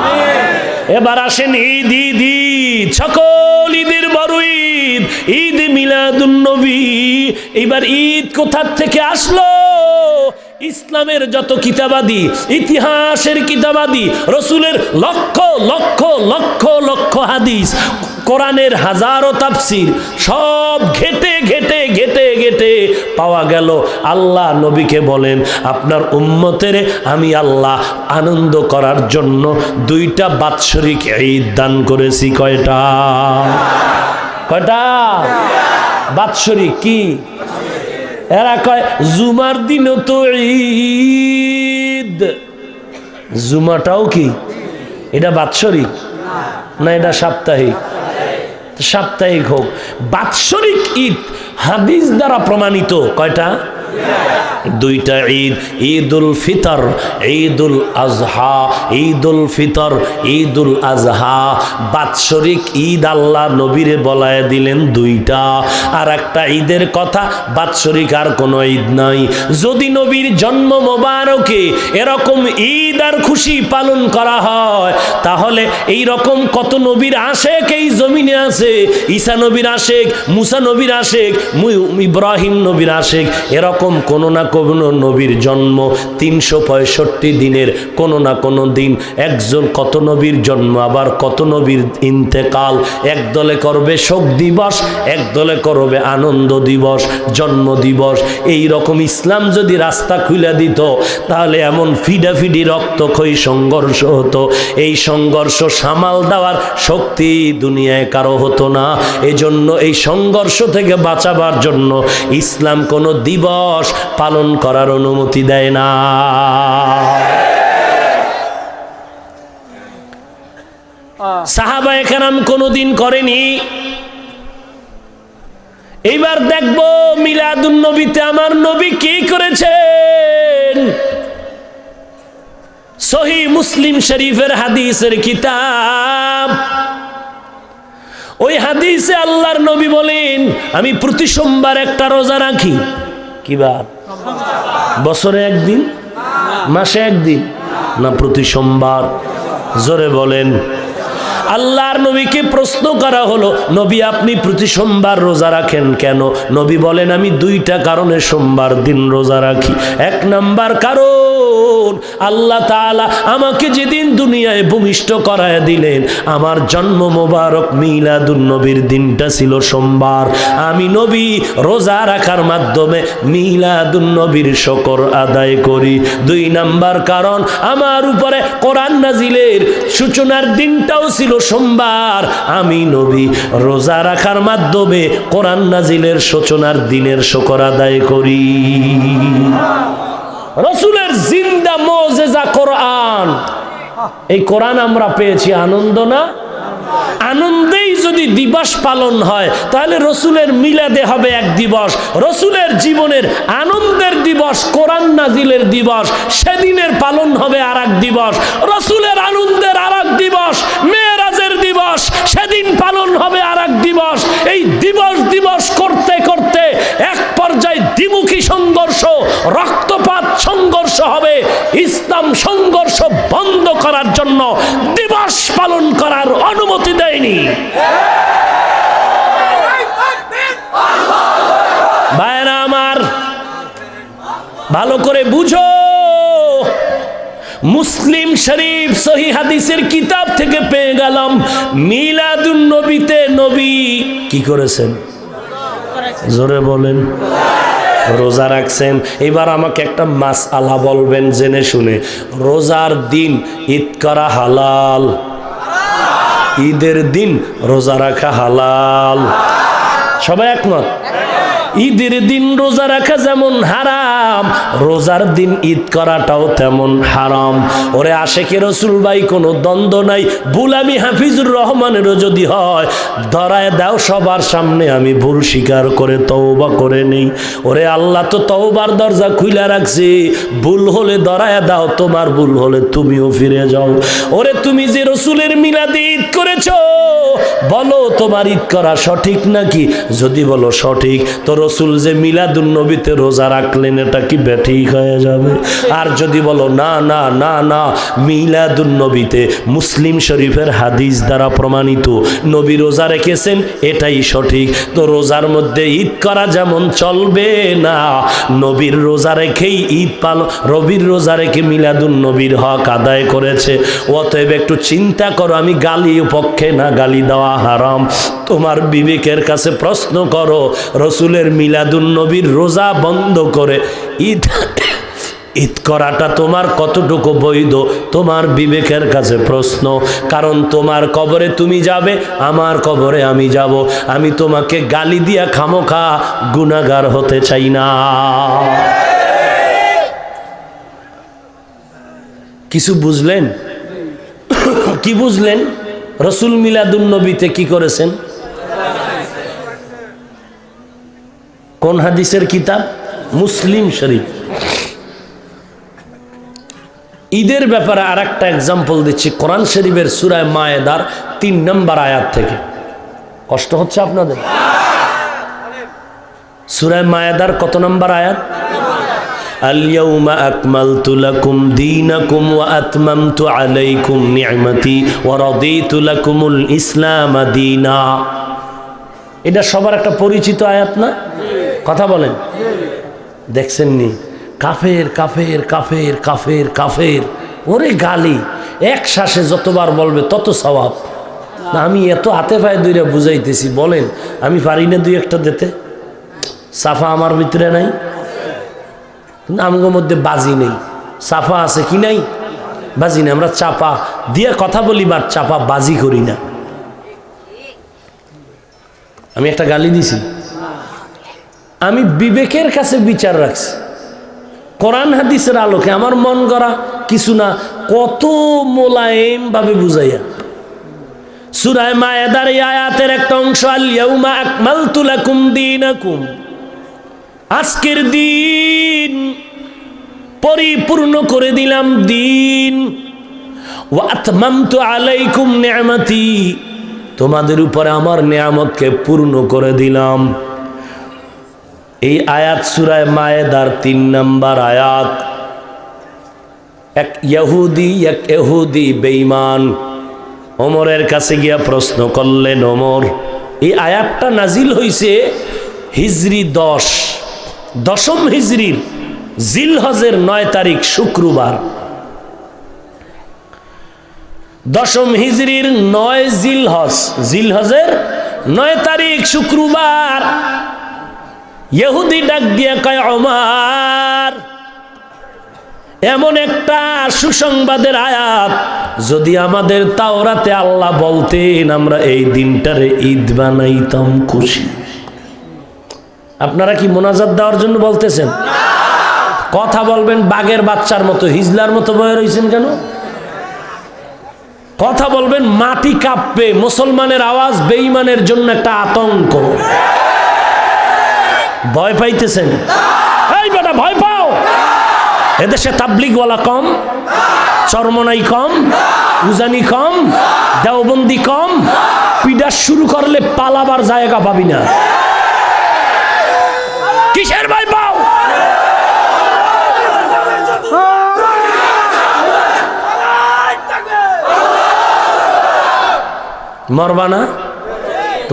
এবার আসেন ঈদ, ঈদ ঈদ, সকল ঈদের বড় ঈদ, ঈদ মিলাদুন নবী। এবার ঈদ কোথা থেকে আসলো? ইসলামের যত কিতাবাদি, ইতিহাসের কিতাবাদি, রসুলের লক্ষ লক্ষ লক্ষ লক্ষ হাদিস, কোরআনের হাজারো তাফসির, সব ঘেটে ঘেটে ঘেটে ঘেটে পাওয়া গেল আল্লাহ নবীকে বলেন, আপনার উম্মতের আমি আল্লাহ আনন্দ করার জন্য 2টা বাৎসরিক ঈদ দান করেছি। কয়টা? কয়টা বাৎসরিক? কি এরা কয় জুমার দিনও তো ঈদ। জুমাটাও কি এটা বাৎসরিক না এটা সাপ্তাহিক? সাপ্তাহিক হোক, বাৎসরিক ঈদ হাদিস দ্বারা প্রমাণিত। কয়টা? 2টা ঈদ, ঈদুল ফিতর, ঈদুল আজহা। ঈদুল ফিতর, ঈদুল আজহা বাৎসরিক ঈদ আল্লাহ নবীরে বলায় দিলেন 2টা। আর একটা ঈদের কথা, বাৎসরিক আর কোনো ঈদ নাই। যদি নবীর জন্ম মোবারকে এরকম ঈদ আর খুশি পালন করা হয়, তাহলে এই রকম কত নবীর আশেক এই জমিনে আছে। ঈসা নবীর আশেক, মুসা নবীর আশেক, ইব্রাহিম নবীর আশেক। এরকম কোনো না কোনো নবীর জন্ম 365 দিনের কোনো না কোনো দিন একজন কত নবীর জন্ম, আবার কত নবীর ইন্তেকাল। এক দলে করবে শোক দিবস, এক দলে করবে আনন্দ দিবস, জন্ম দিবস। এই রকম ইসলাম যদি রাস্তা খুলে দিত, তাহলে এমন ফিডাফিডি রক্তক্ষয়ী সংঘর্ষ হতো, এই সংঘর্ষ সামাল দেওয়ার শক্তি দুনিয়ায় কারো হতো না। এজন্য এই সংঘর্ষ থেকে বাঁচাবার জন্য ইসলাম কোনো দিবস পালন করার অনুমতি দেয় না। সাহাবায়ে কেরাম কোনোদিন করেনি। এইবার দেখবো মিলাদুন নবীতে আমার নবী কি করেছেন। সহিহ মুসলিম শরীফের হাদিসের কিতাব, ওই হাদিসে আল্লাহর নবী বলেন, আমি প্রতি সোমবার একটা রোজা রাখি। কি বার? বছরে একদিন, মাসে একদিন না প্রতি সোমবার? জোরে বলেন। আল্লাহর নবীকে প্রশ্ন করা হলো, নবী আপনি প্রতি সোমবার রোজা রাখেন কেন? নবী বলেন, আমি 2টা কারণে সোমবার দিন রোজা রাখি। 1 নাম্বার কারণ, আল্লাহ তাআলা আমাকে যেদিন দুনিয়ায় ভূমিষ্ঠ করায় দিলেন, আমার জন্ম মোবারক মিলাদুন নবীর দিনটা ছিল সোমবার। আমি নবী রোজা রাখার মাধ্যমে মিলাদুন নবীর শুকর আদায় করি। 2 নাম্বার কারণ, আমার উপরে কোরআন নাজিলের সূচনার দিনটাও ছিল সোমবার। আমি নবী রোজা রাখার মাধ্যমে কোরআন নাজিলের সূচনার দিনের শুকর আদায় করি। রাসূলের জিন্দা মুজিজা কোরআন, এই কোরআন আমরা পেয়েছি আনন্দ না? আনন্দেই যদি দিবস পালন হয়, তাহলে রসুলের মিলাদে হবে 1 দিবস। রসুলের জীবনের আনন্দের দিবস কোরআন নাজিলের দিবস, সেদিনের পালন হবে আরেক দিবস। রসুলের আনন্দের আরেক দিবস মেরাজের দিবস, সেদিন পালন হবে আরেক দিবস। এই দিবস দিবস করতে করতে এক পর্যায়ে দ্বিমুখী সংঘর্ষ, রক্তপাত সংঘর্ষ হবে। ইসলাম সংঘর্ষ বন্ধ করার জন্য দিবস পালন করার অনুমতি দেয়নি। ভাইরা আমার, ভালো করে বুঝো, মুসলিম শরীফ সহিহ হাদিসের কিতাব থেকে পেয়ে গেলাম, মিলাদুন নবীতে নবী কি করেছেন? জোরে বলেন। রোজা রাখছেন। এবার আমাকে একটা মাসআলা বলবেন জেনে শুনে, রোজার দিন ঈদ করা হালাল, ঈদের দিন রোজা রাখা হালাল? সবাই একমত? ঈদের দিন রোজা রাখা যেমন হারাম, রোজার দিন ঈদ করাটাও তেমন হারাম। ওরে আশেকে রসুল ভাই, কোনো দ্বন্দ্ব নাই। ভুল আমি হাফিজুর রহমানেরও যদি হয়, ধরায় দাও সবার সামনে, আমি ভুল স্বীকার করে তওবা করে নেই। ওরে আল্লাহ তো তওবার দরজা খুলে রাখছে, ভুল হলে ধরায় দাও, তোমার ভুল হলে তুমিও ফিরে যাও। ওরে তুমি যে রসুলের মিলাদে ঈদ করেছো, বলো তোমার ঈদ করা সঠিক নাকি? যদি বলো সঠিক, তো রসুল যে মিলাদুন নবীতে রোজা রাখলেন, এটা কি বেঠিক হয়ে যাবে? আর যদি বলো না না না না, মিলাদুন নবীতে মুসলিম শরীফের হাদিস দ্বারা প্রমাণিত নবী রোজা রেখেছেন, এটাই সঠিক, তো রোজার মধ্যে ঈদ করা যেমন চলবে না, নবীর রোজা রেখেই ঈদ পালন, রবির রোজা রেখে মিলাদুন নবীর হক আদায় করেছে। অতএব একটু চিন্তা করো, আমি গালি পক্ষে না, গালি দেওয়া হারাম। তোমার বিবেকের কাছে প্রশ্ন করো, রসুলের মিলাদুন নবীর রোজা বন্ধ করে ঈদ করাটা তোমার কতটুকু বৈধ? তোমার বিবেকের কাছে প্রশ্ন। কারণ তোমার কবরে তুমি যাবে, আমার কবরে আমি যাব। আমি তোমাকে গালি দিয়া খামোখা গুনাহগার হতে চাই না। কিছু বুঝলেন? কি বুঝলেন? রসুল মিলাদুন নবীতে কি করেছেন? কোন হাদিসের কিতাব? মুসলিম শরীফ। ঈদের ব্যাপারে আর একটা এক্সাম্পল দিচ্ছি, কোরআন শরীফের সূরা মায়েদার 3 নম্বর আয়াত থেকে। কষ্ট হচ্ছে আপনাদের? সূরা মায়েদার কত নম্বর আয়াত? আল-ইয়াউমা আকমালতু লাকুম দীনাকুম ওয়া আতমামতু আলাইকুম নি'মাতি ওয়া রাদিতু লাকুমুল ইসলাম দীনা। এটা সবার একটা পরিচিত আয়াত না? কথা বলেন। দেখছেন নি? কাফের কাফের কাফের কাফের কাফের, ওরে গালি এক শ্বাসে যতবার বলবে তত সওয়াব। না আমি এত হাতে পায়ে দুইটা বুঝাইতেছি, বলেন আমি পারি না দুই একটা দিতে? সাফা আমার ভিতরে নাই, আমগোর মধ্যে বাজি নেই। সাফা আছে কি নাই? বাজি নেই। আমরা চাপা দিয়ে কথা বলি, বাট চাপা বাজি করি না। আমি একটা গালি দিছি, আমি বিবেকের কাছে বিচার রাখছি, কোরআন হাদিসের আলোকে আমার মন গড়া কিছু না, কত মোলায়েম ভাবে বুঝাইয়া। সূরা মায়েদার এই আয়াতের একটা অংশ, আল ইয়াউমা আকমালতু লাকুম দীনাকুম, আজকের দিন পরিপূর্ণ করে দিলাম দিন, ওয়া আতমামতু আলাইকুম নি'মাতি, তোমাদের উপরে আমার নিয়ামতকে পূর্ণ করে দিলাম। এই আয়াত সূরা মায়েদার 3 নম্বর আয়াত। এক ইহুদি বেঈমান ওমরের কাছে গিয়া প্রশ্ন করলেন, ওমর এই আয়াতটা নাজিল হইছে হিজরি 10ম হিজরির জিলহজের 9 তারিখ শুক্রবার। 10ম হিজরির 9 জিলহজ, জিলহজের 9 তারিখ শুক্রবার। ইহুদি ডাক দিয়া কয়, ওমর এমন একটা সুসংবাদের আয়াত, যদি আমাদের তাওরাতে আল্লাহ বলতেন আমরা এই দিনটারে ঈদ বানাইতাম খুশি। আপনারা কি মোনাজাত দেওয়ার জন্য বলতেছেন? কথা বলবেন বাঘের বাচ্চার মতো, হিজলার মতো বয়ে রয়েছেন কেন? কথা বলবেন, মাটি কাঁপবে। মুসলমানের আওয়াজ বেঈমানের জন্য একটা আতঙ্ক। ভয় পাইতেছেন? এই বেটা ভয় পাও? এদেশে তাবলিগওয়ালা কম, চরমনাই কম, উজানি কম, দেওবন্দি কম, পিডা শুরু করলে পালাবার জায়গা পাবি না। কিসের ভয় পাও? মরবা না?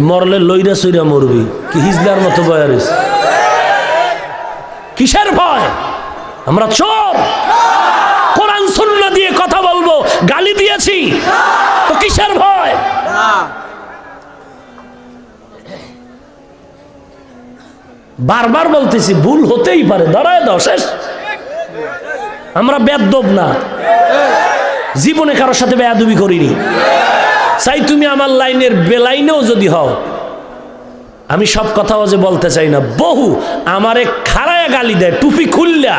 মরলে লইরা সইরা মরবি। কি হিজলার মতো বয়ারিস? কিসের ভয়? আমরা চোর, কোরআন সুন্নাহ দিয়ে কথা বলবো, গালি দিয়েছি তো কিসের ভয়? বারবার বলতেছি ভুল হতেই পারে, ধরায় দাও, শেষ। আমরা বেয়াদব না, জীবনে কারোর সাথে বেয়াদবি করিনি। চাই তুমি আমার লাইনের বেলাইনেও যদি হও, আমি সব কথাও যে বলতে চাই না, বহু আমারে খাড়ায় গালি দেয় টুপি খুললা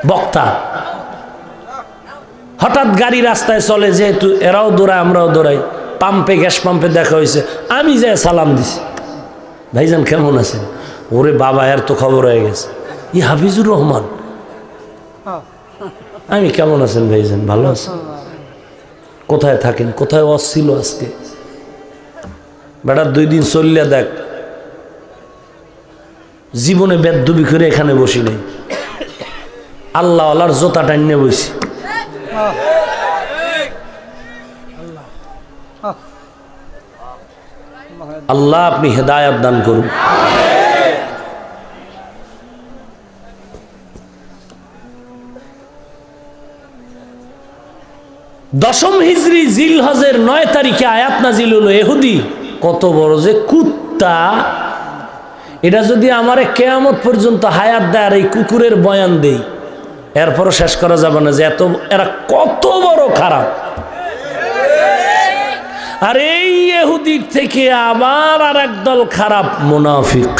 বক্তা। হঠাৎ গাড়ি রাস্তায় চলে, যেহেতু এরাও দৌড়ায় আমরাও দৌড়াই, পাম্পে গ্যাস পাম্পে দেখা হয়েছে, আমি যে সালাম দিছি, ভাইজান কেমন আছেন? ওরে বাবা, এর তো খবর হয়ে গেছে, ই হাফিজুর রহমান। আমি কেমন আছেন ভাইজান? ভালো আছেন? কোথায় থাকেন? কোথায় ছিল আজকে? বেটা 2 দিন চললে দেখ, জীবনে বেদবি করে এখানে বসি নাই, আল্লাহ আল্লাহর জোতা টাইনে বসি। আল্লাহ আপনি হেদায়েত দান করুন। দশম হিজরি জিলহজের 9 তারিখে আয়াত নাজিল হলো। ইহুদি কত বড় যে কুত্তা, এটা যদি আমারে কিয়ামত পর্যন্ত হায়াত দেয় আর এই কুকুরের বয়ান দেই, এরপরও শেষ করা যাবে না যে এত এরা কত বড় খারাপ। আর এই ইহুদির থেকে আবার আর একদল খারাপ মুনাফিক।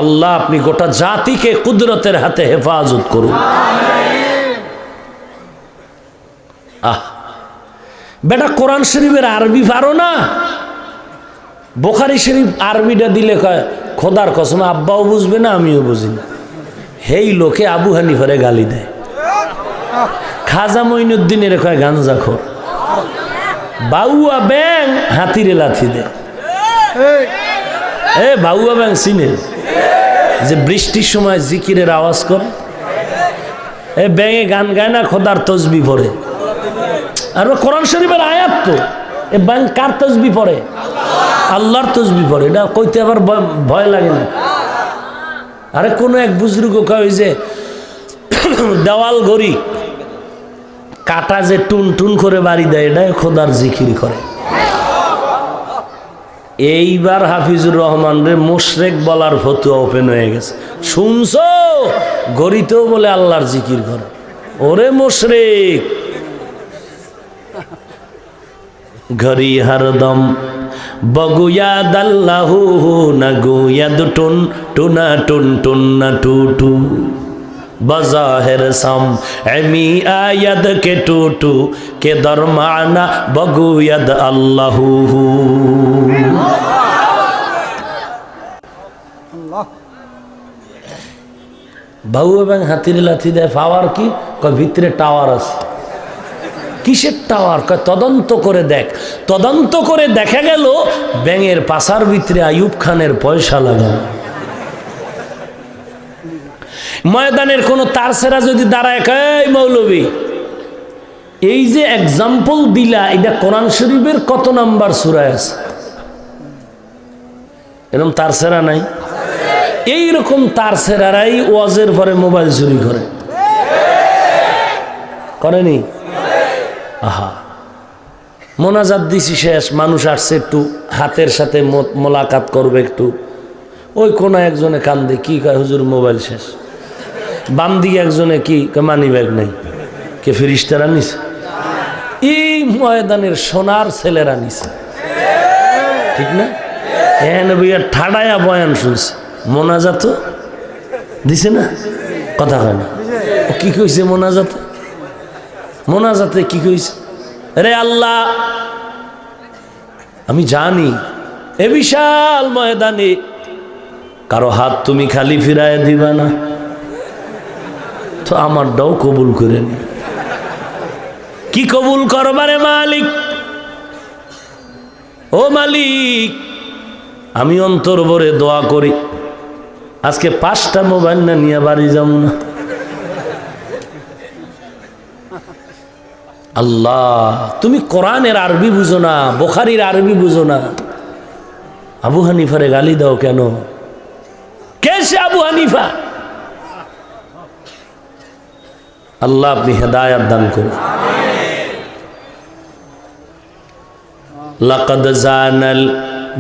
আল্লাহ আপনি গোটা জাতিকে কুদরতের হাতে হেফাজত করুন। বেটা কোরআন শরীফের আরবি পারো না? বুখারী শরীফ আরবিটা দিলে কয় খোদার কসম আব্বাও বুঝবে না, আমিও বুঝি না। হেই লোকে আবু হানিফারে গালি দেয়, খাজা মঈনুদ্দিনের কয় গাঞ্জাখোর, বাউয়া ব্যাং হাতিরে লাথি দেয়। বাউয়া ব্যাং চিনেন? যে বৃষ্টির সময় জিকিরের আওয়াজ করে, ব্যাঙে গান গায় না, খোদার তসবি পড়ে। আর কোরআন শরীফের আয়াত তো, এ ব্যাং কার তসবি পড়ে? আল্লাহর তসবি পড়ে। এটা কইতে আবার ভয় লাগে না। আরে কোনো এক বুজুর্গ কয় যে দেওয়াল ঘড়ি কাটা যে টুন টুন করে বাড়ি দেয়, এটা খোদার জিকির করে। এইবার হাফিজুর রহমান রে মুশরিক বলার ফতুয়া ওপেন হয়ে গেছে। শুনছো? ঘড়িতেও বলে আল্লাহর জিকির করে। ওরে মুশরিক, ঘড়ি হরদম বগুয়াদ আল্লাহু না গুয়াদ টুন টুনা টুন টুন না টু টু बज़ाहिर सम एमी आयद के टूटू के दरमाना बगुयद अल्लाहू। বাবু এবং হাতির লাথি দেয় পাওয়ার কি? কয় ভিতরে টাওয়ার আছে। কিসের টাওয়ার? কয় তদন্ত করে দেখ। তদন্ত করে দেখা গেল ব্যাঙের পাছার ভিতরে আইয়ুব খানের পয়সা লাগানো। ময়দানের কোন তারসেরা যদি দাঁড়ায় কয় মৌলবী এই যে এক্সাম্পল দিলা, এটা কোরআন শরীফের কত নাম্বার সূরায় আছে? এরকম তারসেরা নাই? এইরকম তারসেরারাই ওয়াজের পরে মোবাইল চুরি করে, করেনি? আহা, মোনাজাত দিছি শেষ, মানুষ আসছে একটু হাতের সাথে মোলাকাত করবে একটু, ওই কোন একজনে কান্দে, কি কয় হুজুর মোবাইল শেষ। বাম দিকে একজনে কি মানি ব্যাগ নাই, কে ফেরেশতারা নিছে? এই ময়দানের সোনার ছেলেরা নিছে, ঠিক না? এখানে বইয়া ঠাডায়া বয়ান শুনছে, মোনাজাত দিছে না? কথা হয় না। কি কইছে মোনাজাতে? মোনাজাতে কি কইছে? রে আল্লাহ, আমি জানি এ বিশাল ময়দানে কারো হাত তুমি খালি ফিরায় দিবা না, তো আমারটাও কবুল করে নি। কি কবুল করবারে মালিক? ও মালিক, আমি অন্তর ভরে দোয়া করি আজকে 5টা মোবাইল না নিয়ে বাড়ি যাব না। আল্লাহ, তুমি কোরআনের আরবি বুঝো না, বুখারীর আরবি বুঝো না, আবু হানিফারে গালি দাও কেন? কে সে আবু হানিফা? আল্লাহ আপনি হেদায়েত দান করুন। লাকাদ জানাল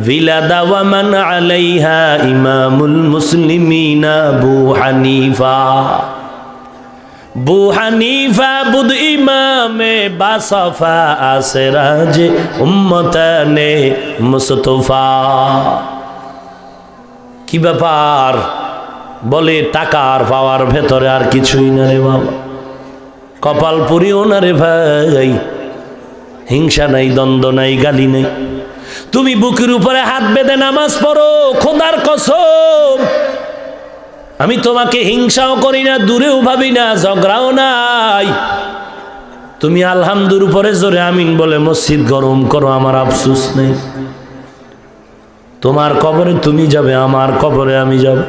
বিলাদা ওয়া মান আলাইহা ইমামুল মুসলিমিন আবু হানিফা। বু হানিফা বুদ ইমামে বাসফা আসরাজ উম্মতানে মুস্তফা। কি ব্যাপার? বলে টাকার পাওয়ার ভেতরে আর কিছুই না রে বাবা, কপাল পুরিও না রে ভাই, হিংসা নাই, দ্বন্দ্ব নাই, গালি নেই। তুমি বুকের উপরে হাত বেঁধে নামাজ পড়ো, খোদার কসম আমি তোমাকে হিংসাও করি না, দূরেও ভাবি না, ঝগড়াও নাই। তুমি আলহামদুর উপরে জোরে আমিন বলে মসজিদ গরম করো, আমার আফসোস নেই। তোমার কবরে তুমি যাবে, আমার কবরে আমি যাব।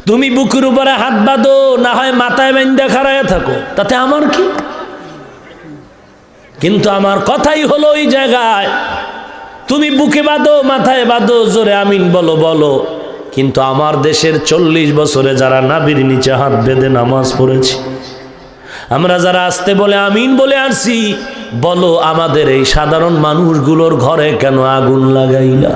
তুমি বুকের উপরে হাত বাঁধো, না হয় মাথায় বেঁধে খাড়ায় থাকো, তাতে আমার কি? কিন্তু আমার কথাই হলো ওই জায়গায় তুমি বুকে বাঁধো, মাথায় বাঁধো, জোরে আমিন বলো বলো। কিন্তু আমার দেশের 40 বছরে যারা নাভির নিচে হাত বেঁধে নামাজ পড়েছি, আমরা যারা আসতে বলে আমিন বলে আসছি, বলো আমাদের এই সাধারণ মানুষগুলোর ঘরে কেন আগুন লাগাইলা?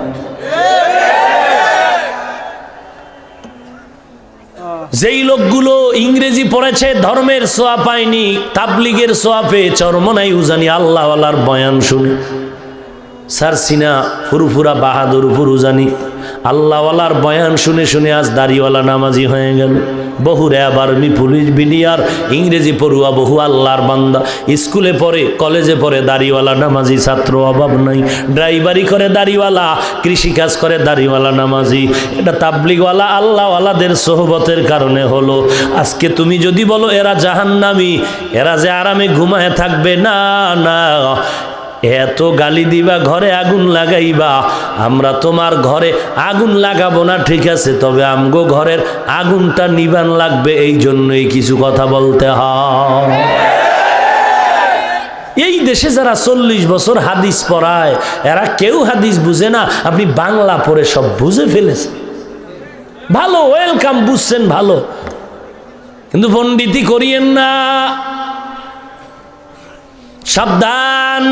যেই লোকগুলো ইংরেজি পড়েছে, ধর্মের সোয়া পায়নি, তাবলিগের সোয়া পেয়ে চরমনাই উজানি আল্লাহওয়ালার বয়ান শুনে সারসিনা ফুরফুরা বাহাদুর ফুরুজানি আল্লাহওয়ালার বয়ান শুনে শুনে আজ দাড়িওয়ালা নামাজি হয়ে গেল। বহু র্যাব, আর্মি, পুলিশ, বিডিআর, ইংরেজি পড়ুয়া বহু আল্লাহর বান্দা স্কুলে পড়ে, কলেজে পড়ে, দাড়িওয়ালা নামাজি ছাত্র অভাব নাই। ড্রাইভারি করে দাড়িওয়ালা, কৃষিকাজ করে দাড়িওয়ালা নামাজি। এটা তাবলিগওয়ালা আল্লাহওয়ালাদের সোহবতের কারণে হলো। আজকে তুমি যদি বলো এরা জাহান্নামী, এরা যে আরামে ঘুমায় থাকবে, না না, এত গালি দিবা, ঘরে আগুন লাগাইবা। আমরা তোমার ঘরে আগুন লাগাবো না, ঠিক আছে, তবে আমগো ঘরের আগুনটা নিবান লাগবে, এই জন্যই কিছু কথা বলতে হয়। এই দেশে যারা 40 বছর হাদিস পড়ায়, এরা কেউ হাদিস বুঝে না। আপনি বাংলা পড়ে সব বুঝে ফেলেছেন, ভালো, ওয়েলকাম, বুঝছেন ভালো, কিন্তু পণ্ডিতি করিয়েন না, সাবধান।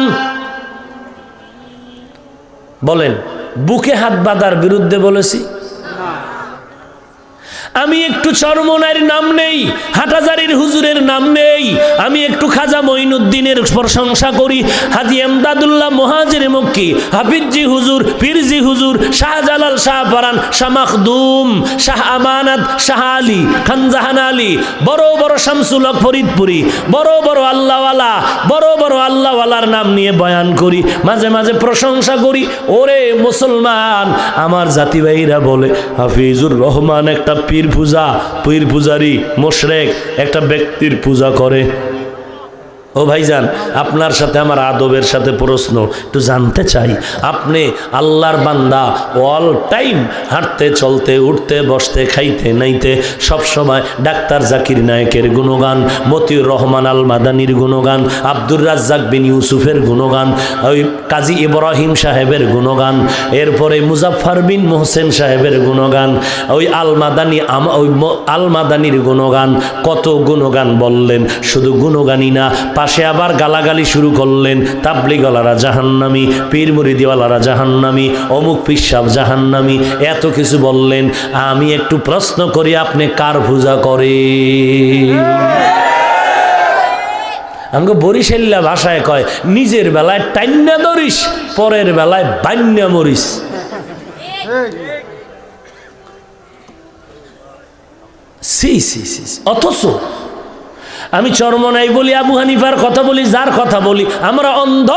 বলেন, বুকে হাত বাঁধার বিরুদ্ধে বলেছি? আমি একটু চরমনাইয়ের নাম নেই, হাটহাজারীর হুজুরের নাম নেই, আমি একটু খাজা মঈনুদ্দিনের প্রশংসা করি, হাজী এমদাদুল্লাহ মুহাজির মক্কি, হাফিজজি হুজুর, পীরজি হুজুর, শাহজালাল, শাহ ফারান, শাহ মাখদুম, শাহ আমানত, শাহ আলী, খানজাহান আলী, বড় বড় শামসুল হক ফরিদপুরি, বড় বড় আল্লাহওয়ালা, বড় বড় আল্লাহওয়ালার নাম নিয়ে বয়ান করি, মাঝে মাঝে প্রশংসা করি। ওরে মুসলমান, আমার জাতি ভাইরা বলে হাফিজুর রহমান একটা পীর পূজারি, মুশরিক, একটা ব্যক্তির পূজা করে। ও ভাইজান, আপনার সাথে আমার আদবের সাথে প্রশ্ন, একটু জানতে চাই, আপনি আল্লাহর বান্দা, অল টাইম হাঁটতে চলতে উঠতে বসতে খাইতে নাইতে সব সময় ডাক্তার জাকির নায়েকের গুণগান, মতিউর রহমান আল মাদানির গুণগান, আব্দুর রাজ্জাক বিন ইউসুফের গুণগান, ওই কাজী ইব্রাহিম সাহেবের গুণগান, এরপরে মুজাফফর বিন মোহসেন সাহেবের গুণগান, ওই আল মাদানির গুণগান, কত গুণগান বললেন। শুধু গুণগানই না, পাশে আবার গালাগালি শুরু করলেন, তাবলিগওয়ালারা জাহান্নামী, পীর মুরিদিওয়ালারা জাহান্নামী, অমুক পিসাব জাহান্নামী, এত কিছু বললেন। আমি একটু প্রশ্ন করি, আপনি কার পূজা করে? আমাকে বরিশাল্লা ভাষায় কয়, নিজের বেলায় টাইন্না ধরিস, পরের বেলায় বান্যা মরিস। অথচ আমি চরমনাই বলি, আবু হানিফার কথা বলি, যার কথা বলি, আমরা অন্ধ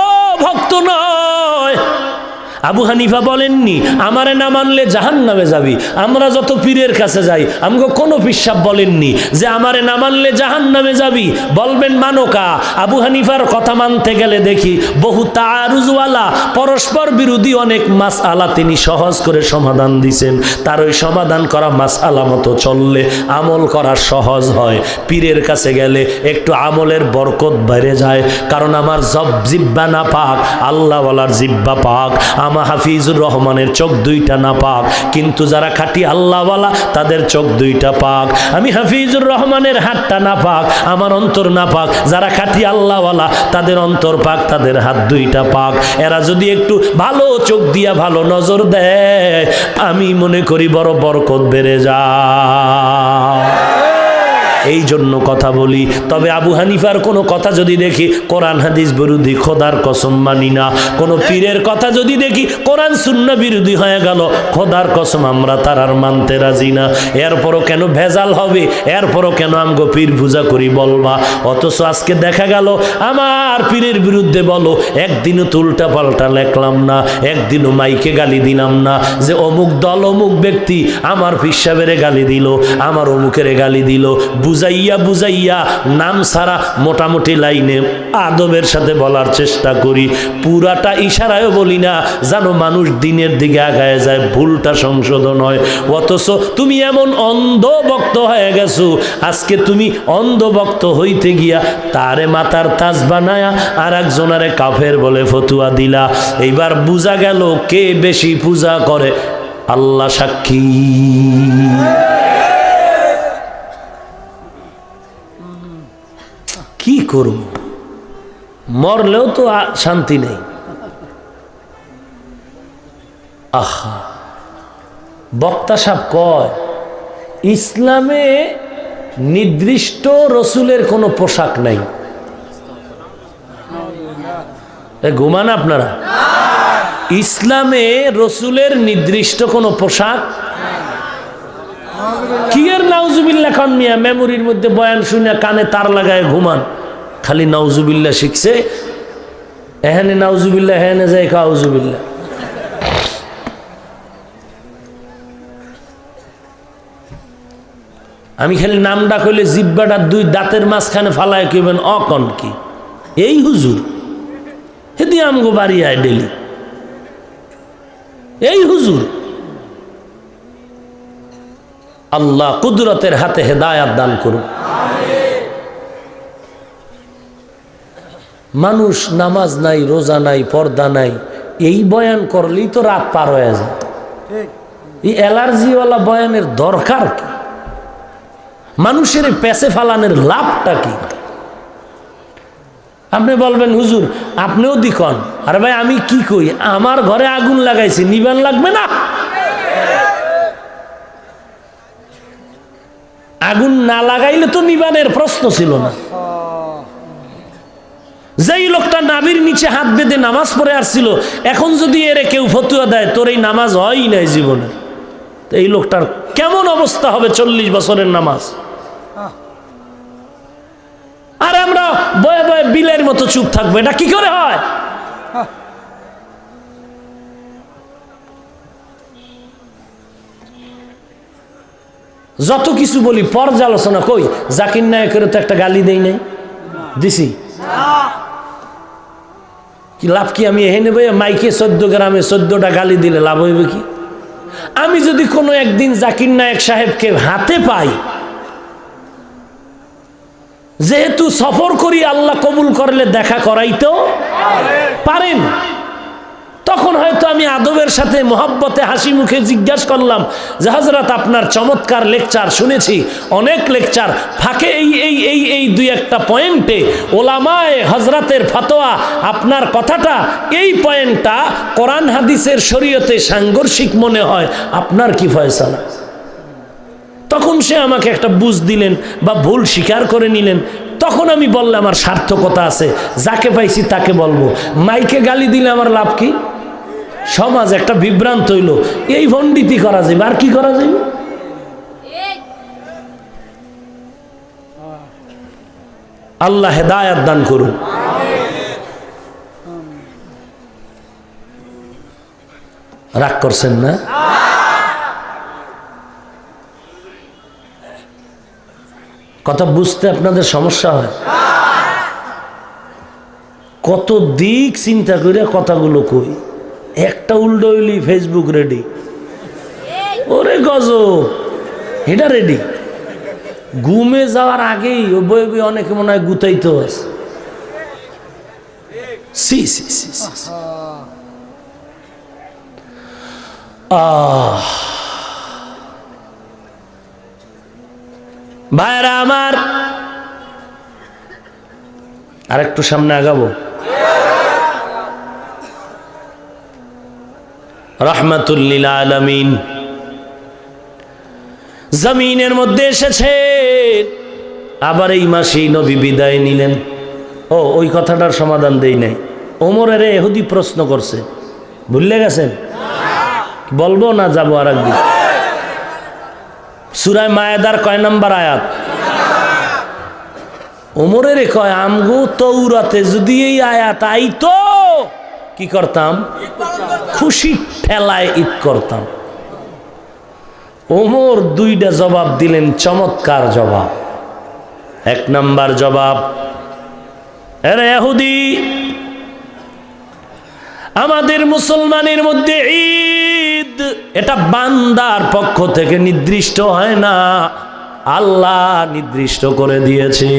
ভক্ত নয়। আবু হানিফা বলেননি আমারে না মানলে জাহান্নামে যাবি। আমরা যত পীরের কাছে যাই, আমাকে কোনো পিসাব বলেননি যে আমারে না মানলে জাহান্নামে যাবি। বলবেন মানকা। আবু হানিফার কথা মানতে গেলে দেখি বহু তারুজওয়ালা, পরস্পর বিরোধী অনেক মাসআলা তিনি সহজ করে সমাধান দিছেন। তার ওই সমাধান করা মাসআলা মতো চললে আমল করা সহজ হয়। পীরের কাছে গেলে একটু আমলের বরকত বেড়ে যায়, কারণ আমার জিব্বা না পাক, আল্লাহওয়ালার জিব্বা পাক। আমার হাফিজুর রহমানের চোখ দুইটা না পাক, কিন্তু যারা খাঁটি আল্লাহওয়ালা তাদের চোখ দুইটা পাক। আমি হাফিজুর রহমানের হাতটা না পাক, আমার অন্তর না পাক। যারা খাঁটি আল্লাহওয়ালা তাদের অন্তর পাক, তাদের হাত দুইটা পাক। এরা যদি একটু ভালো চোখ দিয়া ভালো নজর দেয়, আমি মনে করি বড় বরকত বেড়ে যায়। এই জন্য কথা বলি। তবে আবু হানিফার কোনো কথা যদি দেখি কোরআন হাদিস বিরোধী, খোদার কসম মানি না। কোনো পীরের কথা যদি দেখি কোরআন সুন্নাহ বিরোধী হয়ে গেল, খোদার কসম আমরা তার আর মানতে রাজি না। এরপরও কেন ভেজাল হবে, এরপরও কেন আমগো পীর পূজা করি বলবা। অথচ আজকে দেখা গেল আমার পীরের বিরুদ্ধে বলো, একদিনও তো উল্টা পাল্টা লেখলাম না, একদিনও মাইকে গালি দিলাম না যে অমুক দল অমুক ব্যক্তি আমার পীর সাহেবের গালি দিল, আমার অমুকের গালি দিল। বুঝাইয়া বুঝাইয়া নাম ছাড়া মোটামুটি লাইনে আদবের সাথে বলার চেষ্টা করি, পুরাটা ইশারায়ও বলি না, জানো মানুষ দিনের দিকে আগায় যায়, ভুলটা সংশোধন হয়। অথচ তুমি এমন অন্ধভক্ত হয়ে গেছো, আজকে তুমি অন্ধভক্ত হইতে গিয়া তারে মাথার তাজ বানায়া আর একজনারে কাফের বলে ফতুয়া দিলা। এইবার বুঝা গেল কে বেশি পূজা করে, আল্লাহ সাক্ষী। কি করব, মরলেও তো শান্তি নেই। আহা, বক্তা সাহেব কয় ইসলামে নির্দিষ্ট রসুলের কোনো পোশাক নাই। ঘুমান আপনারা? ইসলামে রসুলের নির্দিষ্ট কোনো পোশাক কি আর নাউজুবিল্লাহ খান মিয়া মেমোরির মধ্যে বয়ান শুনে কানে তার লাগায় ঘুমান, খালি নাউজুবিল্লাহ শিখছে, এখানে নাউজুবিল্লাহ, এখানে যায় কাউজুবিল্লাহ। আমি খালি নামটা কইলে জিব্বাটা দুই দাঁতের মাঝখানে ফালায় কইবেন অকন কি এই হুজুর, হেদি আমগো বাড়ি আয় ডেলি, এই হুজুর। আল্লাহ কুদরতের হাতে হেদায়াত দান করুন। মানুষ নামাজ নাই, রোজা নাই, পর্দা নাই, এই বয়ান করলেই তো রাত পার হয়ে যায়। এই অ্যালার্জিওয়ালা বয়ানের দরকার কি? মানুষের পেছে ফালানের লাভটা কি? আপনি বলবেন হুজুর আপনিও দিকন, আরে ভাই আমি কি কই, আমার ঘরে আগুন লাগাইছি, নিবান লাগবে না? আগুন না লাগাইলে তো নিবানের প্রশ্ন ছিল না। যেই লোকটা নাভির নিচে হাত বেঁধে নামাজ পড়ে আসছিল, এখন যদি এরে কেউ ফতুয়া দেয় তোর এই নামাজ হয়ই নাই জীবনে, তো এই লোকটার কেমন অবস্থা হবে? 40 বছরের নামাজ। আর আমরা বয়ে বয়ে বিলের মতো চুপ থাকবো, এটা কি করে হয়? যত কিছু বলি পর্যালোচনা কই, জাকির নায়কের তো একটা গালি দেই নাই, দিছি কি লাভ কি? আমি এখানে বই মাইকে 14 গ্রামে 14টা গালি দিলে লাভ হইবে কি? আমি যদি কোনো একদিন জাকির নায়েক সাহেবকে হাতে পাই, যেহেতু সফর করি আল্লাহ কবুল করলে দেখা করাইতেও পারেন, তখন হয়তো আমি আদবের সাথে মোহাব্বতে হাসি মুখে জিজ্ঞাসা করলাম যে হযরত আপনার চমৎকার লেকচার শুনেছি, অনেক লেকচার ফাঁকে এই দুই একটা পয়েন্টে ওলামায়ে হযরতের ফতোয়া, আপনার কথাটা এই পয়েন্টটা কোরআন হাদিসের শরীয়তে সাংঘর্ষিক মনে হয়, আপনার কি ফয়সালা? তখন সে আমাকে একটা বুঝ দিলেন বা ভুল স্বীকার করে নিলেন। তখন আমি বললাম আমার সার্থকতা আছে, যাকে পাইছি তাকে বলবো। মাইকে গালি দিলে আমার লাভ কি? সমাজ একটা বিভ্রান্ত হইল, এই ভণ্ডীতি করা যাবে, আর কি করা যাবে? আল্লাহ হেদায়াত দান করুন। রাগ করছেন না? কথা বুঝতে আপনাদের সমস্যা হয়? কত দিক চিন্তা করে কথাগুলো কই, একটা উল্টো হইলি ফেসবুক রেডি, ওরে গজব, এটা রেডি। ঘুমে যাওয়ার আগেই ও বই বই অনেকে মনে হয় গুতাইতে আছে। সি সি সি ভাইরা আমার, আর একটু সামনে আগাবো। রাহমাতুল লিল আলামিন জমিনের মধ্যে এসেছে, আবার এই মাসেই নবী বিদায় নিলেন। ও ওই কথাটার সমাধান দেই নাই। ওমরের এহুদি প্রশ্ন করছে, ভুললে গেছেন? বলবো না যাবো আর একদিন? সূরা মায়েদার কয় নাম্বার আয়াত? ওমরের কয় আমগো তৌরাতে যদি এই আয়াত আইতো কি করতাম? খুশি ঠেলায় ঈদ করতাম। ওমর দুইটা জবাব দিলেন, চমৎকার জবাব। এক নাম্বার জবাব, আরে ইহুদি, আমাদের মুসলমানের মধ্যে ঈদ এটা বান্দার পক্ষ থেকে নির্দিষ্ট হয় না, আল্লাহ নির্দিষ্ট করে দিয়েছে।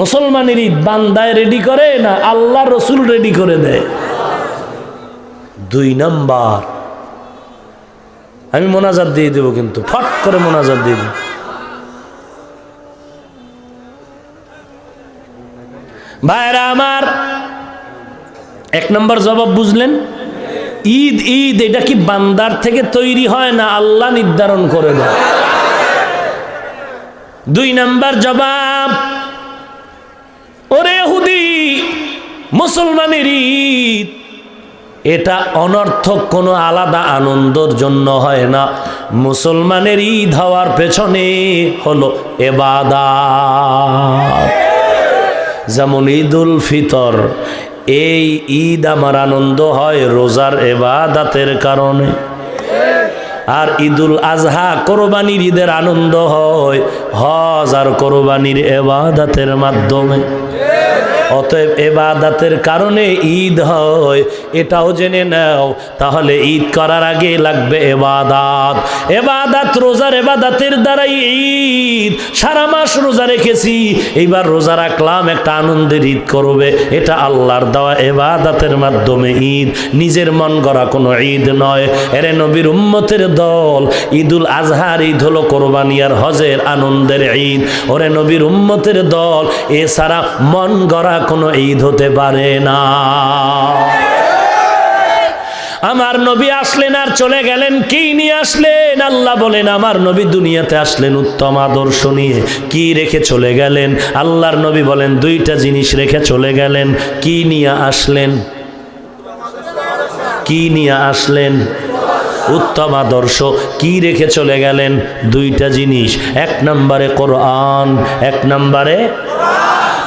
মুসলমানের ঈদ বান্দায় রেডি করে না, আল্লাহ রসুল রেডি করে দেয়। দুই নাম্বার, আমি মোনাজাত দিয়ে দেবো, কিন্তু ফট করে মোনাজাত দিয়ে দেব। ভাইরা আমার, এক নম্বর জবাব বুঝলেন? ঈদ ঈদ এটা কি বান্দার থেকে তৈরি হয় না, আল্লাহ নির্ধারণ করে দেয়। দুই নাম্বার জবাব, ওরে ইহুদি, মুসলমানের ঈদ এটা অনর্থক কোনো আলাদা আনন্দের জন্য হয় না। মুসলমানের ঈদ হওয়ার পেছনে হলো ইবাদত। যেমন ঈদুল ফিতর, এই ঈদ আমার আনন্দ হয় রোজার ইবাদতের কারণে। আর ঈদুল আজহা কোরবানির ঈদের আনন্দ হয় হজ আর কোরবানির ইবাদতের মাধ্যমে। অতএব ইবাদতের কারণে ঈদ হয়, এটাও জেনে নাও। তাহলে ঈদ করার আগে লাগবে ইবাদত। ইবাদত, রোজার ইবাদতের দ্বারাই ঈদ। সারা মাস রোজা রেখেছি, এইবার রোজা রাখলাম, একটা আনন্দের ঈদ করবে, এটা আল্লাহর দেওয়া ইবাদতের মাধ্যমে ঈদ, নিজের মন গড়া কোনো ঈদ নয়। এরে নবীর উম্মতের দল, ঈদুল আজহার ঈদ হলো কোরবানি আর হজের আনন্দের ঈদ। ওরে নবীর উম্মতের দল, এছাড়া মন গড়া কোনো ঈদ হতে পারে না। আমার নবী আসলেন আর চলে গেলেন, কি নিয়ে আসলেন? আল্লাহ বলেন আমার নবী দুনিয়াতে আসলেন উত্তম আদর্শ নিয়ে। কি রেখে চলে গেলেন? আল্লাহর নবী বলেন দুইটা জিনিস রেখে চলে গেলেন। কি নিয়ে আসলেন? কি নিয়ে আসলেন? উত্তম আদর্শ। কি রেখে চলে গেলেন? দুইটা জিনিস। এক নম্বরে কোরআন, এক নম্বরে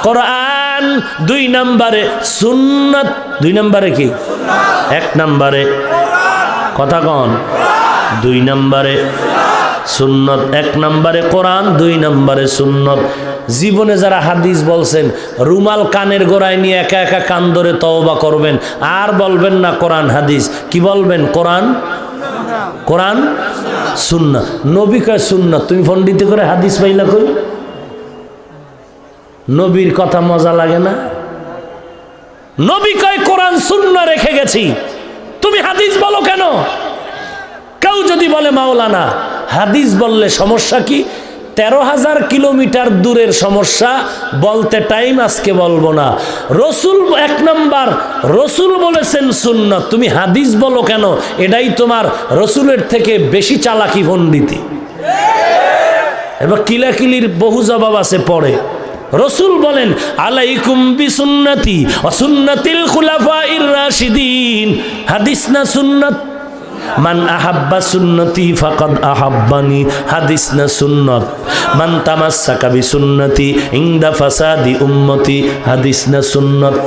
কোরআন, দুই নম্বরে সুন্নাত। দুই নম্বরে কি? এক নম্বরে কথা কন, দুই নম্বরে সুন্নত। এক নম্বরে কোরআন, দুই নম্বরে সুন্নত। জীবনে যারা হাদিস বলছেন, রুমাল কানের গোড়ায় নিয়ে একা একা কান ধরে তওবা করবেন, আর বলবেন না কোরআন হাদিস। কি বলবেন? কোরআন, কোরআন সুন্নাত। নবী কয় সুন্নাত, তুমি পণ্ডিত করে হাদিস পাইলা কই? নবীর কথা মজা লাগে না? নবী কয় কোরআন সুন্নাহ রেখে গেছি, তুমি হাদিস বলো কেন? কেউ যদি বলে মাওলানা হাদিস বললে সমস্যা কি? 13,000 কিলোমিটার দূরের সমস্যা বলতে টাইম আজকে বলবো না। রসুল এক নাম্বার, রসুল বলেছেন সুন্নাত, তুমি হাদিস বলো কেন? এটাই তোমার রসুলের থেকে বেশি চালাকি পণ্ডিতি। এবার কিলাকিলির বহু জবাব আছে পড়ে। রসুল বলেন আলাইকুম বিসুন্নতি ওয়া সুন্নাতিল খুলাফাইর রাশিদিন। হাদিস না সুন্নাত? মান আহাব্বা সুন্নতি ফাকাদ আহাব্বানি। হাদিস না সুন্নাত? মান তামাসসাকা বিসুন্নতি ইনদা ফাসাদি উম্মতি। হাদিস না সুন্নাত?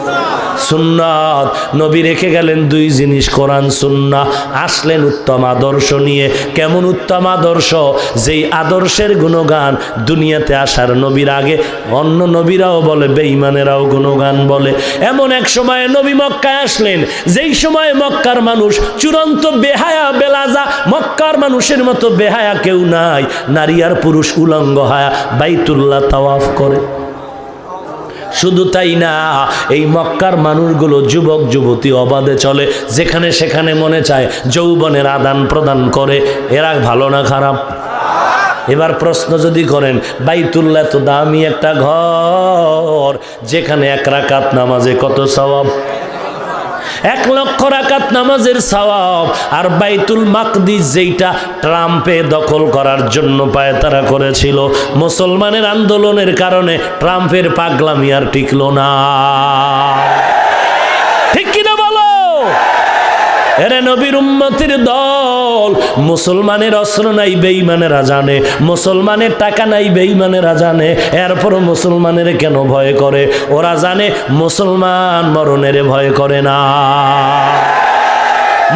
সুন্নাত। নবী রেখে গেলেন দুই জিনিস, কোরআন সুন্নাহ। আসলেন উত্তম আদর্শ নিয়ে। কেমন উত্তম আদর্শ? যেই আদর্শের গুণগান দুনিয়াতে আসার নবীর আগে অন্য নবীরাও বলে, বেঈমানেরাও গুণগান বলে। এমন এক সময়ে নবী মক্কায় আসলেন, যেই সময় মক্কার মানুষ চূড়ান্ত বেহায়া বেলাজা। মক্কার মানুষের মতো বেহায়া কেউ নাই। নারী আর পুরুষ উলঙ্গ হায়া বাইতুল্লাহ তাওয়াফ করে। শুধু তাই না, এই মক্কার মানুষগুলো যুবক যুবতী অবাধে চলে, যেখানে সেখানে মনে চায় যৌবনের আদান প্রদান করে। এরা ভালো না খারাপ? এবার প্রশ্ন যদি করেন, বাইতুল্লাহ তো দামি একটা ঘর, যেখানে এক রাকাত নামাজে কত সওয়াব। 1 লক্ষ রাকাত নামাজের সওয়াব। আর বাইতুল মাকদিস যেটা ট্রাম্পে দখল করার জন্য পায়তারা করেছিল, মুসলমানের আন্দোলনের কারণে ট্রাম্পের পাগলামি আর টিকলো না। ঠিক কিনা বলো? এরে নবীর উম্মতের দল, মুসলমানের অস্ত্র নাই বেঈমানেরা জানে, মুসলমানের টাকা নাই বেঈমানেরা জানে, এরপরও মুসলমানের কেন ভয় করে? ওরা জানে মুসলমান মরণের ভয় করে না।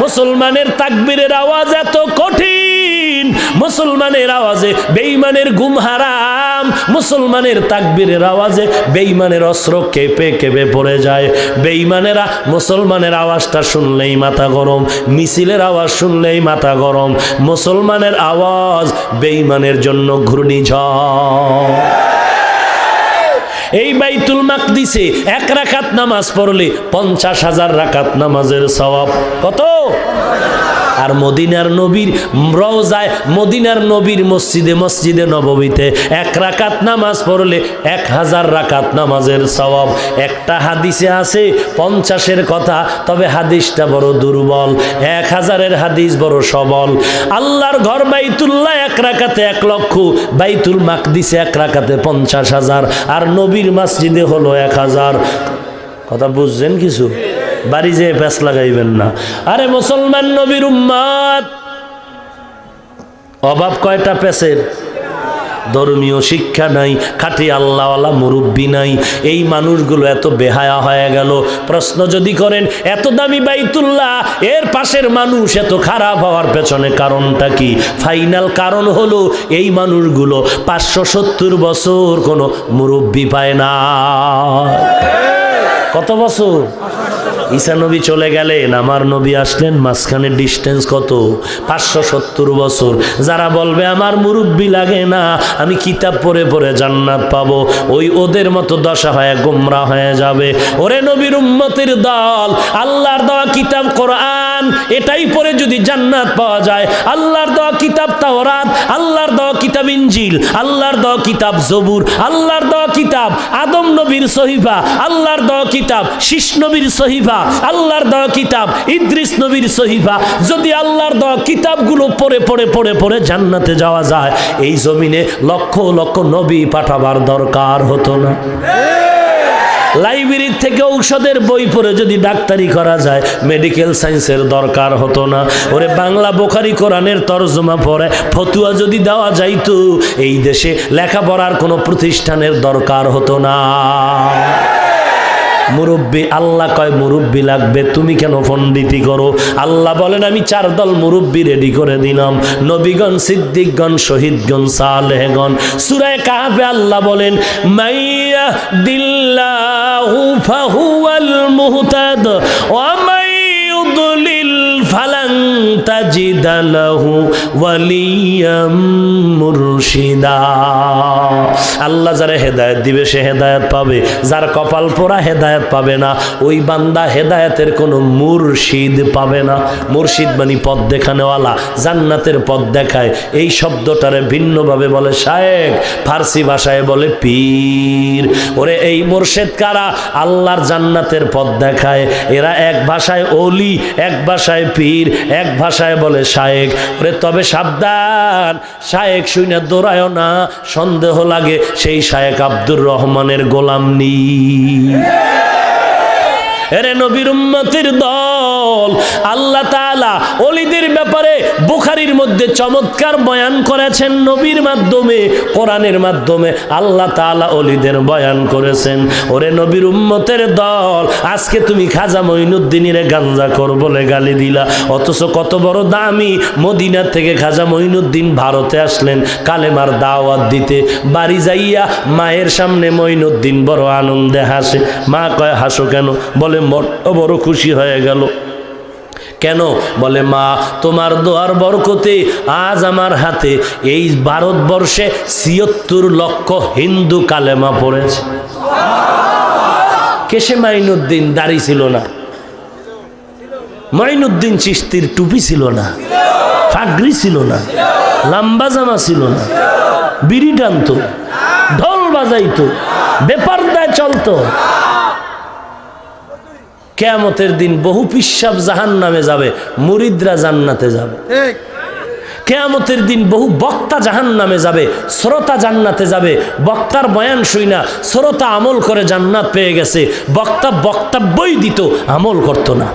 মুসলমানের তাকবীরের আওয়াজ এত কঠিন, মুসলমানের আওয়াজে বেঈমানের ঘুম হারাম, মুসলমানের তাকবীরের আওয়াজে বেঈমানের অস্ত্র কেঁপে কেঁপে পড়ে যায়। বেঈমানেরা মুসলমানের আওয়াজটা শুনলেই মাথা গরম, মিছিলের আওয়াজ শুনলেই মাথা গরম। মুসলমানের আওয়াজ বেঈমানের জন্য ঘূর্ণিঝড়। এই বাইতুল মাকদিসে 1 রাকাত নামাজ পড়লে 50,000 রাকাত নামাজের সওয়াব। কত? আর মদিনার নবীর রওজায়, মদিনার নবীর মসজিদে নববীতে 1 রাকাত নামাজ পড়লে 1000 রাকাত নামাজের সওয়াব। একটা হাদিসে আছে 50-এর কথা, তবে হাদিসটা বড় দুর্বল। 1000-এর হাদিস বড় সবল। আল্লাহর ঘর বাইতুল্লাহ 1 রাকাতে 1 লক্ষ, বাইতুল মাকদিসে 1 রাকাতে 50,000, আর নবীর মসজিদে হলো 1000। কথা বুঝছেন কিছু? বাড়ি যেয়ে প্যাঁচ লাগাইবেন না। আরে মুসলমান নবীর উম্মত, অভাব কয়টা প্যাঁচের? ধর্মীয় শিক্ষা নাই, খাঁটি আল্লাহওয়ালা মুরব্বী নাই। এই মানুষগুলো এত বেহায়া হয়ে গেল। প্রশ্ন যদি করেন এত দামি বাইতুল্লাহ, এর পাশের মানুষ এত খারাপ হওয়ার পেছনে কারণটা কি? ফাইনাল কারণ হলো এই মানুষগুলো 570 বছর কোনো মুরব্বী পায় না। কত বছর? ঈসা নবী চলে গেলেন, আমার নবী আসলেন, মাঝখানে ডিস্টেন্স কত? 570 বছর। যারা বলবে আমার মুরব্বী লাগে না, আমি কিতাব পড়ে পড়ে জান্নাত পাবো, ওই ওদের মতো দশা হয়ে গোমরা হয়ে যাবে। ওরে নবীর উম্মতের দল, আল্লাহর দেওয়া কিতাব কোরআন, এটাই পড়ে যদি জান্নাত পাওয়া যায়, আল্লাহর দেওয়া কিতাব তাওরাত, আল্লাহর দেওয়া কিতাব ইনজিল, আল্লাহর দেওয়া কিতাব জবুর, আল্লাহর দেওয়া কিতাব আদম নবীর সহিফা, আল্লাহর দেওয়া কিতাব শীষ নবীর সহিফা, আল্লাহর দেওয়া কিতাব ইদ্রিস নবীর সহিফা, যদি আল্লাহর দেওয়া কিতাবগুলো পড়ে পড়ে পড়ে পড়ে জান্নাতে যাওয়া যায়, এই জমিনে লক্ষ লক্ষ নবী পাঠাবার দরকার হতো না। লাইব্রেরি থেকে ঔষধের বই পড়ে যদি ডাক্তারি করা যায়, মেডিকেল সায়েন্সের দরকার হতো না। ওরে বাংলা বোখারি কোরআনের তরজমা পড়ে ফতুয়া যদি দেওয়া যাইতো, এই দেশে লেখাপড়ার কোনো প্রতিষ্ঠানের দরকার হতো না। মুরব্বী, আল্লাহ কয় মুরব্বী লাগবে, তুমি কেন পণ্ডিতি করো? আল্লাহ বলেন আমি 4 দল মুরব্বী রেডি করে দিলাম, নবীগণ, সিদ্দিকগণ, শহীদগণ, সালেহগণ। সূরা কাহফে আল্লাহ বলেন মাইয়া দিল্লাহু ফাহুয়াল মুহতাদ ওয়া মাইয়ুদলিল ফালান তাজিদা লাহু ওয়ালিয়াম মুরশিদা। আল্লাহ যারা হেদায়েত দিবে সে হেদায়েত পাবে, যার কপাল পোড়া হেদায়েত পাবে না। ওই বান্দা হেদায়েতের কোনো মুর্শিদ পাবে না। মুর্শিদ মানে পথ দেখানেওয়ালা, জান্নাতের পথ দেখায়। এই শব্দটারে ভিন্নভাবে বলে শায়েখ, ফার্সি ভাষায় বলে পীর। ওরে এই মুর্শিদ কারা? আল্লাহর জান্নাতের পথ দেখায়। এরা এক ভাষায় ওলি, এক ভাষায় পীর, এক ভাষায় বলে শায়েখ। ওরে তবে সাবধান, শায়েখ শুনে দৌড়ায় না, সন্দেহ লাগে সেই শায়েখ আব্দুর রহমানের গোলাম নি। এরে নবীর উম্মতের দল, আল্লাহ তাআলা ওলিদের ব্যাপারে বুখারীর মধ্যে চমৎকার বয়ান করেছেন। নবীর মাধ্যমে, কোরআনের মাধ্যমে আল্লাহ তাআলা ওলিদের বয়ান করেছেন। ওরে নবীর উম্মতের দল, আজকে তুমি খাজা মঈনুদ্দিনের গাঞ্জাখোর বলে গালি দিলা, অথচ কত বড় দামি। মদিনা থেকে খাজা মঈনুদ্দিন ভারতে আসলেন কালেমার দাওয়াত দিতে। বাড়ি যাইয়া মায়ের সামনে মঈনুদ্দিন বড় আনন্দে হাসে। মা কয় হাসো কেন? বলে বড় খুশি হয়ে গেল। কেন? বলে মা তোমার দোয়ার বরকতে আজ আমার হাতে এই ভারতবর্ষে ৭৬ লক্ষ হিন্দু কালেমা পড়েছে। কেশে মাইনুদ্দিন দাড়ি ছিল না, মাইনুদ্দিন চিশতির টুপি ছিল না, পাগড়ি ছিল না, লম্বা জামা ছিল না, বিড়ি টানতো, ঢোল বাজাইতো, বেপরদায় চলতো। কিয়ামতের দিন বহু পিশাব জাহান্নামে যাবে, মুরিদরা জান্নাতে যাবে। কিয়ামতের দিন বহু বক্তা জাহান্নামে যাবে, শ্রোতা জান্নাতে যাবে। বক্তার বয়ান শুইনা শ্রোতা আমল করে জান্নাত পেয়ে গেছে, বক্তা বক্তব্যই দিত, আমল করত না।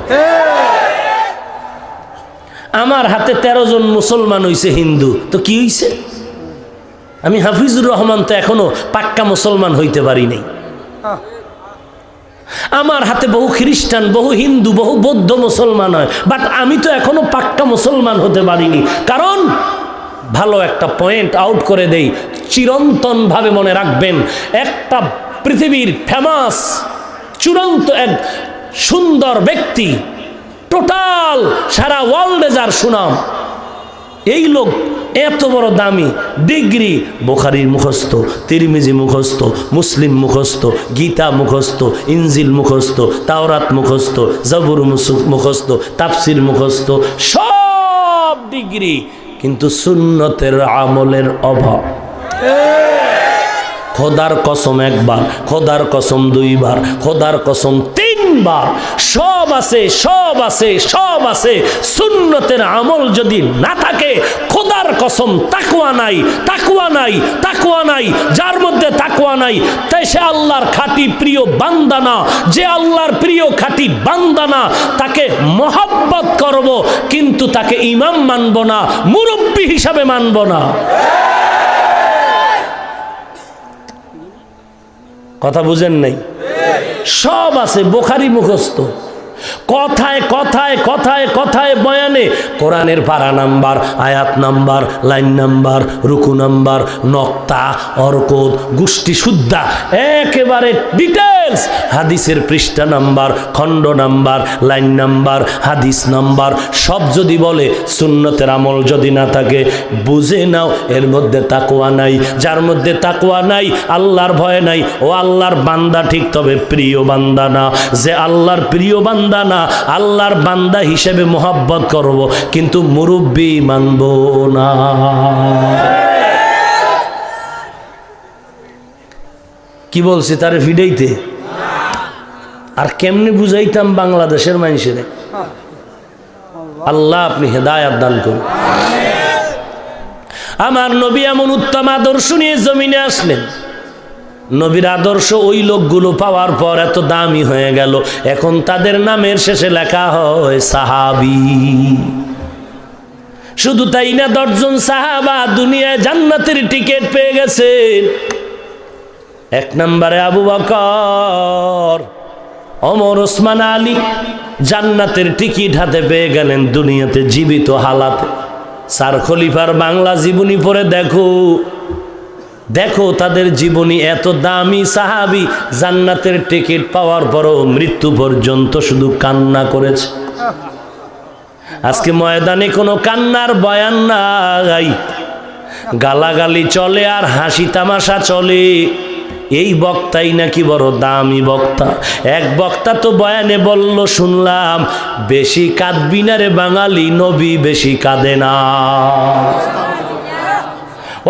আমার হাতে 13 জন মুসলমান হইছে হিন্দু, তো কি হইছে? আমি হাফিজুর রহমান তো এখনো পাক্কা মুসলমান হইতে পারি নাই। আমার হাতে বহু খ্রিস্টান, বহু হিন্দু, বহু বৌদ্ধ মুসলমান হয়, বাট আমি তো এখনো পাক্কা মুসলমান হতে পারিনি। কারণ ভালো একটা পয়েন্ট আউট করে দেই, চিরন্তন ভাবে মনে রাখবেন, একটা পৃথিবীর ফেমাস চূড়ান্ত এক সুন্দর ব্যক্তি, টোটাল সারা ওয়ার্ল্ডে যার সুনাম, এই লোক এত বড় দামি ডিগ্রি, বুখারীর মুখস্থ, তিরমিজি মুখস্থ, মুসলিম মুখস্থ, গীতা মুখস্থ, ইনজিল মুখস্থ, তাওরাত মুখস্থ, জাবুর মুখস্থ, তাফসির মুখস্থ, সব ডিগ্রি, কিন্তু সুন্নতের আমলের অভাব। খোদার কসম একবার, খোদার কসম 2 বার, খোদার কসম 3 বার, সব আছে, সব আছে, সব আছে, সুন্নতের আমল যদি না থাকে, খোদার কসম তাকওয়া নাই, তাকওয়া নাই, তাকওয়া নাই। যার মধ্যে তাকওয়া নাই তাই সে আল্লাহর খাঁটি প্রিয় বান্দা না। যে আল্লাহর প্রিয় খাঁটি বান্দা না, তাকে মহব্বত করব, কিন্তু তাকে ইমাম মানব না, মুরব্বি হিসাবে মানব না। কথা বুঝেন নাই? সব আছে, বুখারী মুখস্থ, কথায় কথায় কথায় কথায় বয়ানে কোরআনের পারা নাম্বার, আয়াত নাম্বার, লাইন নাম্বার, রুকু নাম্বার, নক্তা, অরকত, গোষ্ঠী শুদ্ধা, একেবারে ডিটেলস, হাদিসের পৃষ্ঠা নাম্বার, খণ্ড নাম্বার, লাইন নাম্বার, হাদিস নাম্বার, সব যদি বলে, সুন্নতের আমল যদি না থাকে, বুঝে নাও এর মধ্যে তাকওয়া নাই। যার মধ্যে তাকওয়া নাই, আল্লাহর ভয় নাই, ও আল্লাহর বান্দা ঠিক, তবে প্রিয় বান্দা না। যে আল্লাহর প্রিয় বান্দা না, আল্লাহর বান্দা হিসেবে মোহাব্বত করব, কিন্তু মুরব্বি মানব না। কি বলছি তারে ফিডাইতে? আর কেমনে বুঝাইতাম বাংলাদেশের মানুষের? আল্লাহ আপনি হেদায়েত দান করুন। আমার নবী এমন উত্তম আদর্শ নিয়ে জমিনে আসলেন। নবীর আদর্শ ওই লোকগুলো পাওয়ার পর এত দামি হয়ে গেল, এখন তাদের নামের শেষে লেখা হয় সাহাবী। শুধু তাই না, 10 জন সাহাবা দুনিয়ায় জান্নাতের টিকিট পেয়ে গেছেন। 1 নম্বরে আবু বকর, ওমর, ওসমান, আলী জান্নাতের টিকিট হাতে পেয়ে গেলেন দুনিয়াতে জীবিত হালাতে। 4 খলিফার বাংলা জীবনী পড়ে দেখো, দেখো তাদের জীবনী। এত দামি সাহাবী জান্নাতের টিকিট পাওয়ার পরও মৃত্যু পর্যন্ত শুধু কান্না করেছে। আজকে ময়দানে কোনো কান্নার বয়ান নাই, গালাগালি চলে আর হাসি তামাশা চলে। এই বক্তাই নাকি বড় দামি বক্তা। এক বক্তা তো বয়ানে বলল, শুনলাম, বেশি কাঁদবি না রে বাঙালি, নবী বেশি কাঁদে না।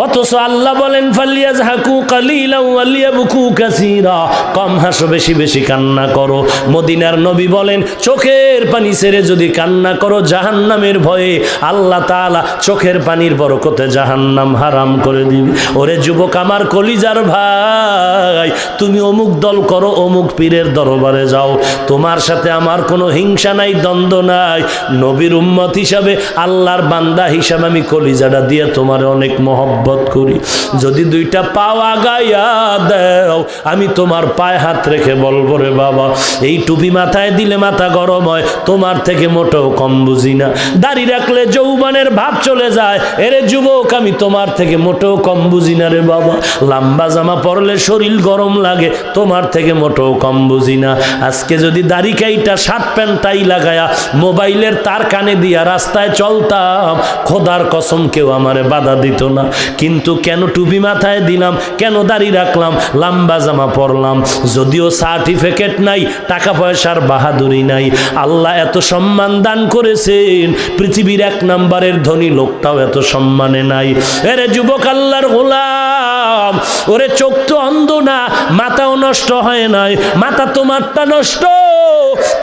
অথচ আল্লাহ বলেন, ফালিয়াজহাকু কালিলান ওয়ালিয়াবকু কাসীরা, কম হাসো, বেশি বেশি কান্না করো। মদিনার নবী বলেন, চোখের পানি ছেড়ে যদি কান্না করো জাহান্নামের ভয়ে, আল্লাহ তাআলা চোখের পানির বরকতে জাহান্নাম হারাম করে দিবে। ওরে যুবক আমার কলিজার ভাই, তুমি অমুক দল করো, অমুক পীরের দরবারে যাও, তোমার সাথে আমার কোনো হিংসা নাই, দ্বন্দ্ব নাই। নবীর উম্মত হিসাবে, আল্লাহর বান্দা হিসাবে আমি কলিজাটা দিয়ে তোমার অনেক মহব্বত করি। যদি 2টা পাও আগাইয়া দাও, আমি তোমার পায়ে হাত রেখে বলবো, রে বাবা, এই টুপি মাথায় দিলে মাথা গরম হয়, তোমার থেকে মোটেও কম বুঝি না। দাড়ি রাখলে যৌবনের ভাব চলে যায়, এরে যুবক, আমি তোমার থেকে মোটেও কম বুঝি না রে বাবা। লম্বা জামা পরলে শরীর গরম লাগে, তোমার থেকে মোটেও কম বুঝি না। আজকে যদি দাড়ি কাইটা শার্ট প্যান্ট টাই লাগায়া মোবাইলের তার কানে দিয়া রাস্তায় চলতাম, খোদার কসম কেউ আমারে বাধা দিত না। কিন্তু কেন টুপি মাথায় দিলাম, কেন দাড়ি রাখলাম, লম্বা জামা পরলাম? যদিও সার্টিফিকেট নাই, টাকা পয়সার বাহাদুরি নাই, আল্লাহ এত সম্মান দান করেছেন, পৃথিবীর 1 নম্বরের ধনী লোকটাও এত সম্মানে নাই। এরে যুবক আল্লাহর গোলাম, ওরে চোখ তো অন্ধ না, মাথাও নষ্ট হয় নাই, মাথা তোমারটা নষ্ট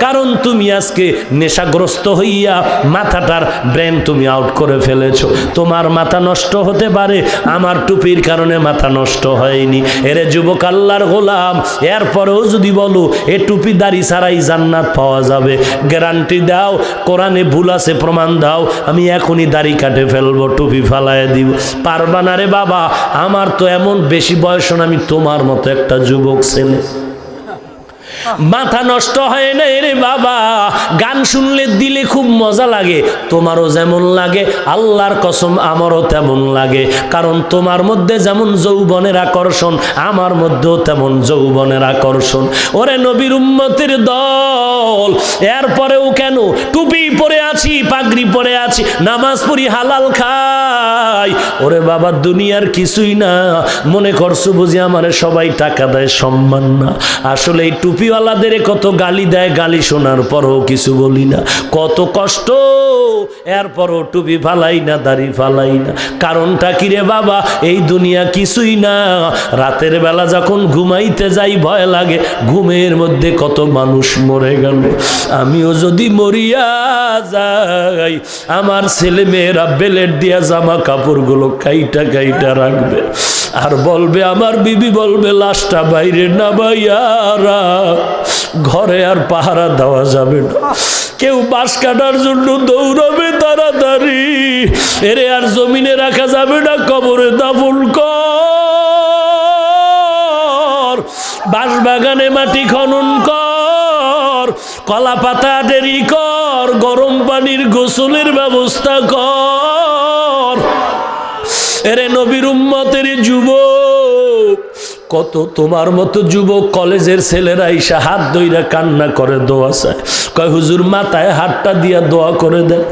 কারণ তুমি আজকে নেশাগ্রস্ত হইয়া মাথাটার ব্রেন তুমি আউট করে ফেলেছো। তোমার মাথা নষ্ট হতে পারে, আমার টুপির কারণে মাথা নষ্ট হয়নি। এরে যুবক আল্লাহর গোলাম, এরপরেও যদি বলো এ টুপি দাড়ি ছাড়াই জান্নাত পাওয়া যাবে, গ্যারান্টি দাও, কোরআনে ভুল আছে প্রমাণ দাও, আমি এখনই দাড়ি কাটে ফেলবো, টুপি ফালায় দিব। পারবা না রে বাবা, আমার তো এমন বেশি বয়স না, আমি তোমার মতো একটা যুবক ছেলে। মাথা নষ্ট হয় না রে বাবা। গান শুনলে দিলে খুব মজা লাগে, তোমারও যেমন লাগে আল্লাহর কসম আমারও তেমন লাগে। কারণ তোমার মধ্যে যেমন যৌবনের আকর্ষণ, আমার মধ্যেও তেমন যৌবনের আকর্ষণ। ওরে নবীর উম্মতের দল, এরপরেও কেন টুপি পরে আছি, পাগড়ি পরে আছি, নামাজ পড়ি, হালাল খাই। ওরে বাবা দুনিয়ার কিছুই না, মনে করছো বুঝি আমারে সবাই টাকা দেয়, সম্মান না। আসলে এই টুপি ওয়ালাদের কত গালি দেয়, গালি শোনার পরও কিছু বলি না। কত কষ্ট, এরপরও টুপি ফালাই না, দাড়ি ফালাই না। কারণটা কি রে বাবা? এই দুনিয়া কিছুই না। রাতের বেলা যখন ঘুমাইতে যাই ভয় লাগে, ঘুমের মধ্যে কত মানুষ মরে গেল। আমিও যদি মরিয়া যাই, আমার ছেলে মেয়েরা বেলেট দিয়া জামা কাপড়গুলো কাইটা কাইটা রাখবে, আর বলবে, আমার বিবি বলবে লাশটা বাইরে না ভাইয়ারা, ঘরে আর পাহারা দেওয়া যাবে না। কেউ বাঁশ কাটার জন্য দৌড়াবে তাড়াতাড়ি, এরে আর জমিনে রাখা যাবে না, কবরে দাফন কর, বাঁশ বাগানে মাটি খনন কর, কলা পাতা দেরি কর, গরম পানির গোসলের ব্যবস্থা কর। এরে নবীর উম্মতের যুবক, কত তোমার মতো যুবক কলেজের ছেলেরা এসে হাত ধইরা কান্না করে দোয়া চায়, কয় হুজুর মাথায় হাতটা দিয়া দোয়া করে দেন।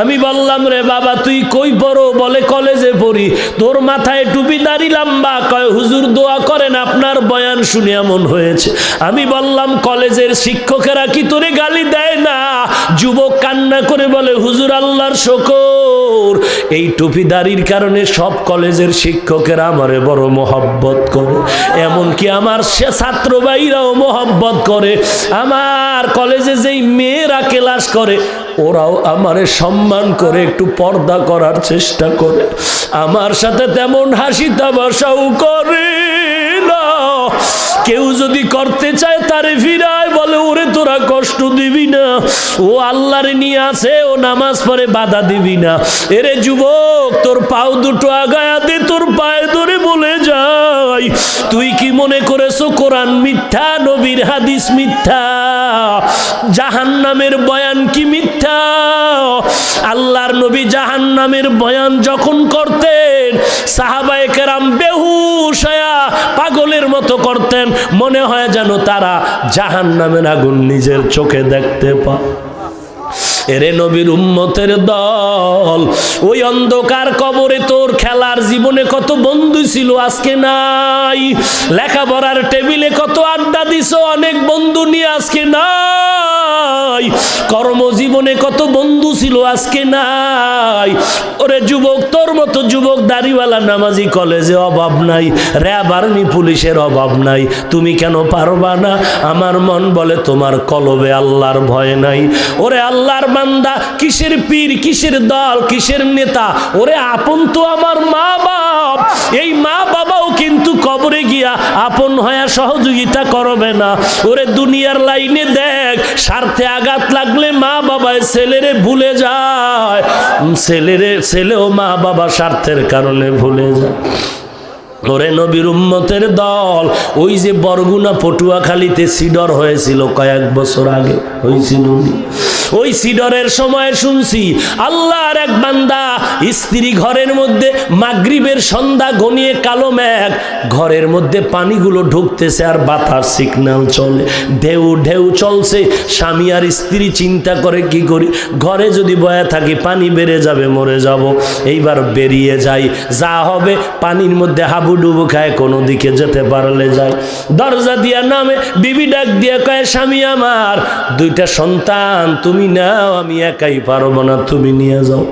আমি বললাম রে বাবা তুই কই পড়ো? বলে কলেজে পড়ি। তোর মাথায় টুপি দাড়ি লম্বা, কয় হুজুর দোয়া করেন, আপনার বয়ান শুনে এমন হয়েছে। আমি বললাম কলেজের শিক্ষকেরা কি তোরে গালি দেয় না? যুবক কান্না করে বলে হুজুর আল্লাহর শুকর, এই টুপি দাড়ির কারণে সব কলেজের শিক্ষকেরা আমারে বড় মহব্বত করে, এমনকি আমার সে ছাত্র ভাইরাও মহব্বত করে। আমার কলেজে যেই মেয়েরা ক্লাস করে ওরাও আমারে সম্মান করে, একটু পর্দা করার চেষ্টা করে, আমার সাথে তেমন হাসি তামাশাও করে না। কেউ যদি করতে চায় তারে ফিরায়, বলে ওরে তোরা কষ্ট দিবি না, ও আল্লাহরে নিয়ে আছে, ও নামাজ পড়ে, বাধা দিবি না। এরে যুবক তোর পাও দুটো আগায়া দে, তোর পায়ে ধরে বলে যাই, তুই কি মনে করেছো কোরআন মিথ্যা, নবীর হাদিস মিথ্যা, জাহান্নামের বয়ান কি মিথ্যা? আল্লাহর নবী জাহান্নামের বয়ান যখন করতেন, সাহাবায়ে কেরাম বেহুশ হয়া পাগলের মতো করতেন, মনে হয় যেন তারা জাহান্নামের আগুন নিজের চোখে দেখতে পায়। এরে নবীর উম্মতের দল, ওই অন্ধকার কবরে তোর খেলার জীবনে কত বন্ধু ছিল, আজকে নাই। লেখাপড়ার টেবিলে কত আড্ডা দিছো, অনেক বন্ধু নিয়ে, আজকে নাই। কর্মজীবনে কত বন্ধু ছিল, আজকে নাই। ওরে যুবক তোর মতো যুবক দাড়িওয়ালা নামাজি কলেজে অভাব নাই, র্যাব আর্মি পুলিশের অভাব নাই, তুমি কেন পারবা না? আমার মন বলে তোমার কলবে আল্লাহর ভয় নাই। ওরে আল্লাহর বান্দা, কিসের পীর, কিসের দল, কিসের নেতা? ওরে আপন তো আমার মা বাপ, এই মা বাবাও কিন্তু কবরে গিয়া আপন হয়ে সহযোগিতা করবে না। ওরে দুনিয়ার লাইনে দেখ, স্বার্থে আঘাত লাগলে মা বাবায় ছেলেরে ভুলে যায়, ছেলেও মা বাবা স্বার্থের কারণে ভুলে যায়। ওরে নবীর উম্মতের দল, ওই যে বরগুনা পটুয়াখালীতে সিডর হয়েছিল কয়েক বছর আগে, হয়েছিল, ওই সিডরের সময় শুনছি আল্লাহর এক বান্দা স্ত্রী ঘরের মধ্যে, মাগরিবের সন্ধ্যা ঘনিয়ে কালো মেঘ, ঘরের মধ্যে পানিগুলো ঢুকতেছে আর বাতাস সিগন্যাল চলে, ঢেউ ঢেউ চলছে। স্বামী আর স্ত্রী চিন্তা করে কি করি, ঘরে যদি বয়া থাকি পানি বেড়ে যাবে, মরে যাব। এইবার বেরিয়ে যাই, যা হবে পানির মধ্যে হাবু হাবুডুবু খায়, কোনো দিকে যেতে পারলে যায়। দরজা দিয়া নামে, বিবি ডাক দিয়া কয়, স্বামী আমার, 2টা সন্তান তুমি নাও, আমি একাই পারবো না, তুমি নিয়ে যাও।